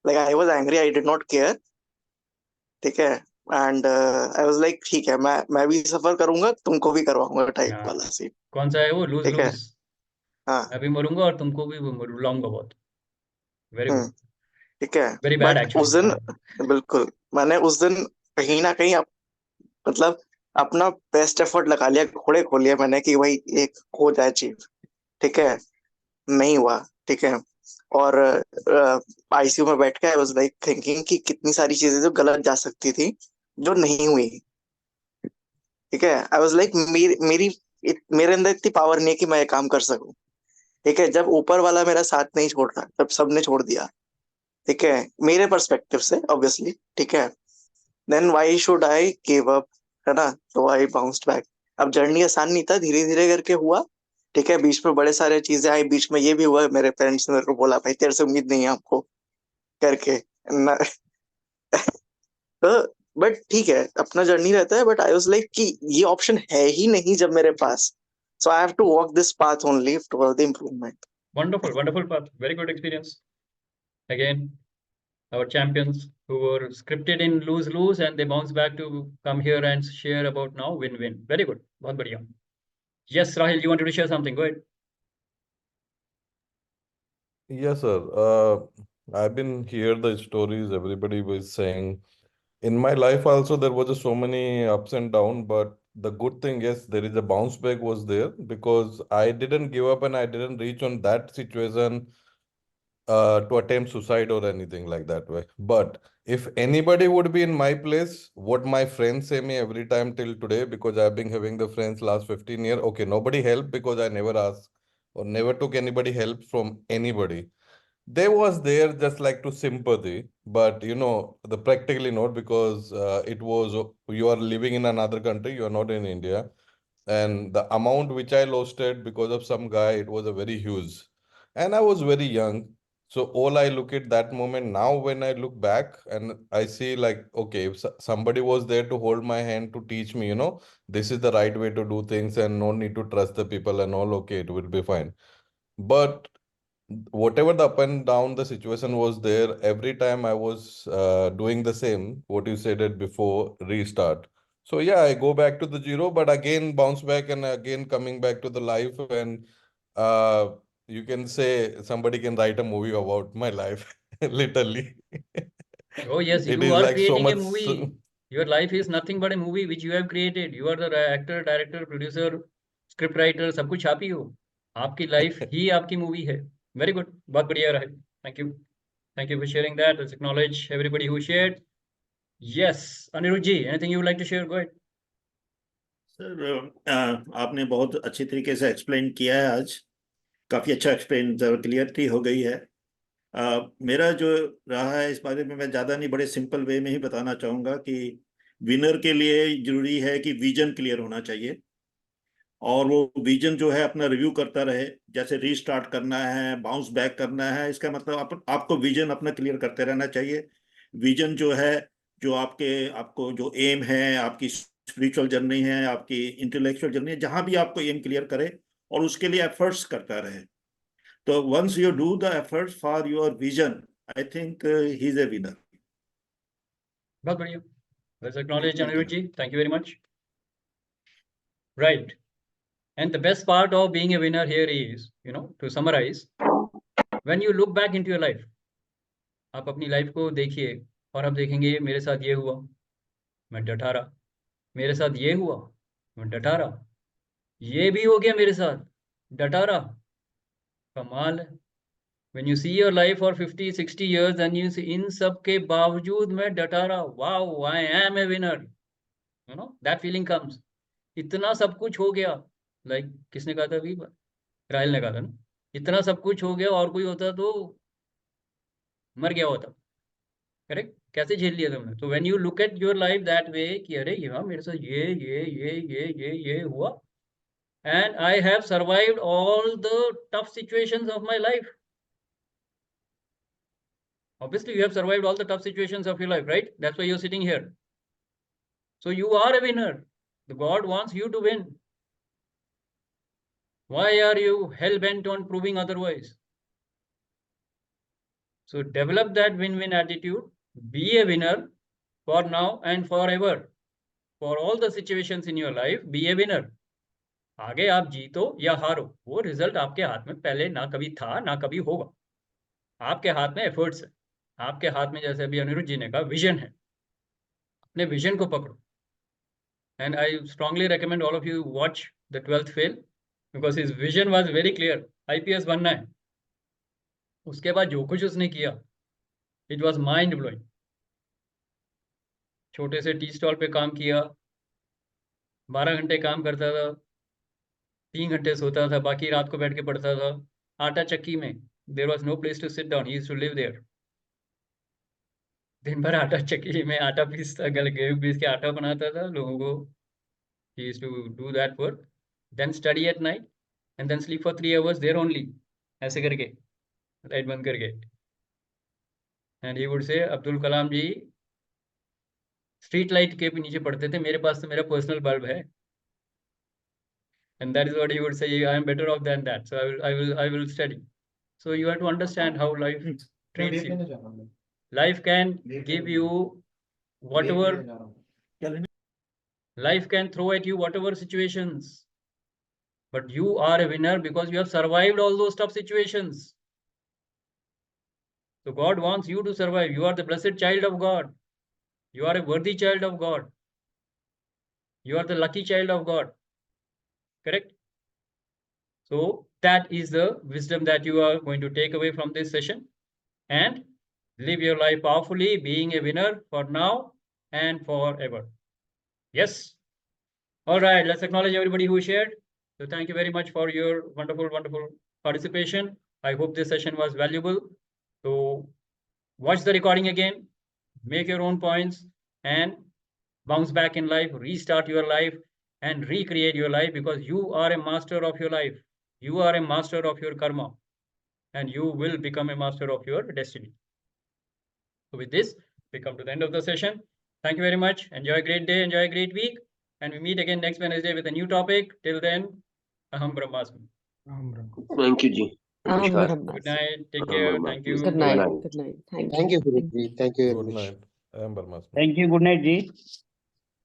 Like I was angry, I did not care, ठीक है. एंड आई वाज लाइक ठीक है, मैं भी सफर करूंगा तुमको भी करवाऊंगा टाइप हाँ. वाला सीन, कौन सा है वो? लूज ठीक है. लूज. हाँ. मैं भी मरूंगा और तुमको भी रुलाऊंगा बहुत. वेरी हम्म. गुड. ठीक है. Very bad but actually. उस दिन हाँ. बिल्कुल मैंने उस दिन कहीं ना कहीं मतलब अपना बेस्ट एफर्ट लगा लिया, घोड़े खोल लिया मैंने कि भाई एक हो जाए चीज, ठीक है. नहीं हुआ, ठीक है. और आईसीयू में बैठ के आई वाज लाइक थिंकिंग कि कितनी सारी चीजें जो गलत जा सकती थी जो नहीं हुई, ठीक है. आई वाज लाइक मेरे अंदर इतनी पावर नहीं है कि मैं ये काम कर सकूं, ठीक है. जब ऊपर वाला मेरा साथ नहीं छोड़ रहा, तब सबने छोड़ दिया, ठीक है, मेरे पर्सपेक्टिव से ऑब्वियसली, ठीक है. Then why should I give up, है ना. तो आई बाउंस्ड बैक. अब जर्नी आसान नहीं था, धीरे धीरे करके हुआ, ठीक है. बीच में बड़े सारे चीजें आई, बीच में ये भी हुआ मेरे पेरेंट्स ने मेरे को बोला भाई तेरे से उम्मीद नहीं है हमको करके ना. तो बट ठीक है अपना जर्नी रहता है. बट आई वाज लाइक कि ये ऑप्शन है ही नहीं जब मेरे पास, so I have to walk this path only toward the improvement. Wonderful, wonderful path. Very good experience. Again, our champions who were scripted in lose-lose and they bounce back to come here and share about now win-win. Very good. बहुत बढ़िया. Yes, Rahil, you wanted to share something? Go ahead. Yes, sir. I've been hear the stories everybody was saying. In my life also there was so many ups and downs, but the good thing is there is a bounce back was there because I didn't give up and I didn't reach on that situation to attempt suicide or anything like that way. But if anybody would be in my place, what my friends say me every time till today, because I've been having the friends last 15 years, okay, nobody helped because I never asked or never took anybody help from anybody. They was there just like to sympathy, but the practically not because it was you are living in another country, you are not in India, and the amount which I lost it because of some guy, it was a very huge, and I was very young. So all I look at that moment now, when I look back and I see like, okay, if somebody was there to hold my hand to teach me, this is the right way to do things and no need to trust the people and all, okay, it will be fine. But whatever the up and down the situation was there, every time I was doing the same, what you said it before, restart. So yeah, I go back to the zero, but again bounce back and again coming back to the life. And you can say somebody can write a movie about my life, literally. Oh yes, It you is are like so creating a much. movie. Your life is nothing but a movie which you have created. You are the actor, director, producer, script writer, सब कुछ आप ही हो. आपकी life ही आपकी movie है. Very good. बहुत बढ़िया रहा. Thank you. Thank you for sharing that. Let's acknowledge everybody who shared. Yes, Anirudh ji, anything you would like to share? Go ahead. Sir, आपने बहुत अच्छी तरीके से एक्सप्लेन किया है आज. काफ़ी अच्छा एक्सप्लेन, क्लियरिटी हो गई है. मेरा जो रहा है इस बारे में मैं ज़्यादा नहीं, बड़े सिंपल वे में ही बताना चाहूँगा कि विनर के लिए जरूरी है कि विजन क्लियर होना चाहिए और वो विजन जो है अपना रिव्यू करता रहे. जैसे रीस्टार्ट करना है, बाउंस बैक करना है, इसका मतलब आपको विजन अपना क्लियर करते रहना चाहिए. विजन जो है, जो आपको जो एम है, आपकी स्पिरिचुअल जर्नी है, आपकी इंटेलेक्चुअल जर्नी है, जहां भी आपको एम क्लियर करे और उसके लिए एफर्ट्स करता रहे. तो once you do the efforts for your vision, I think he is a winner. बहुत बढ़िया. Let's acknowledge Thank you. Anirudh ji. Thank you very much. Right. And the best part of being a winner here is, to summarize, when you look back into your life, आप अपनी life को देखिए और आप देखेंगे मेरे साथ ये हुआ, मैं डटा रहा. मेरे साथ ये हुआ, मैं डटा रहा. ये भी हो गया मेरे साथ, डटा रहा. कमाल है. When you see your life for 50, 60 years and you see इन सब के बावजूद मैं डटा रहा. Wow, I am a winner. That feeling comes. इतना सब कुछ हो गया. Like किसने कहा था अभी? राहुल ने कहा था ना, इतना सब कुछ हो गया और कोई होता तो मर गया होता. करेक्ट. कैसे झेल लिया तुमने? तो when you look at your life that way कि अरे यार मेरे साथ ये हुआ and I have survived all the tough situations of my life. Obviously, you have survived all the tough situations of your life, right? That's why you're sitting here. So you are a winner. The God wants you to win. Why are you hell-bent on proving otherwise? So develop that win-win attitude. Be a winner for now and forever. For all the situations in your life, be a winner. आगे आप जीतो या हारो, वो result आपके हाथ में पहले ना कभी था ना कभी होगा. आपके हाथ में एफर्ट्स है. आपके हाथ में, जैसे अभी अनिरुद्ध जी ने कहा, विजन है. अपने विजन को पकड़ो. And I strongly recommend all of you watch the 12th fail because his vision was very clear. IPS बनना है. उसके बाद जो कुछ उसने किया, it was mind blowing. छोटे से टी स्टॉल पे काम किया, 12 घंटे काम करता था, 3 घंटे सोता था, बाकी रात को बैठ के पढ़ता था. आटा चक्की में, there was no place to sit down. He used to live there. दिन भर आटा चक्की में आटा पीसता, गेहूं पीस के आटा बनाता था लोगों को. He used to do that work, then study at night, and then sleep for 3 hours there only. ऐसे करके लाइट बंद करके. And he would say, Abdul Kalam ji street light के नीचे पढ़ते थे, मेरे पास तो मेरा पर्सनल बल्ब है. And that is what he would say, I am better off than that, so I will study. So you have to understand how life treats you. Life can give you whatever, life can throw at you whatever situations, but you are a winner because you have survived all those tough situations. So God wants you to survive. You are the blessed child of God. You are a worthy child of God. You are the lucky child of God. Correct? So that is the wisdom that you are going to take away from this session and live your life powerfully, being a winner for now and forever. Yes? All right, let's acknowledge everybody who shared. So thank you very much for your wonderful, wonderful participation. I hope this session was valuable. So watch the recording again, make your own points and bounce back in life, restart your life and recreate your life because you are a master of your life. You are a master of your karma. and you will become a master of your destiny. So with this, we come to the end of the session. Thank you very much. Enjoy a great day, enjoy a great week, and we meet again next Wednesday with a new topic. Till then, Aham Brahmasmi. Thank you, Ji. Namaskar. Good night. Take care. Thank you. Good night. Good night. Thank you. Thank you, Guruji. Thank you very Good much. night. I am Brahmasmi. Thank you. Good night, Ji.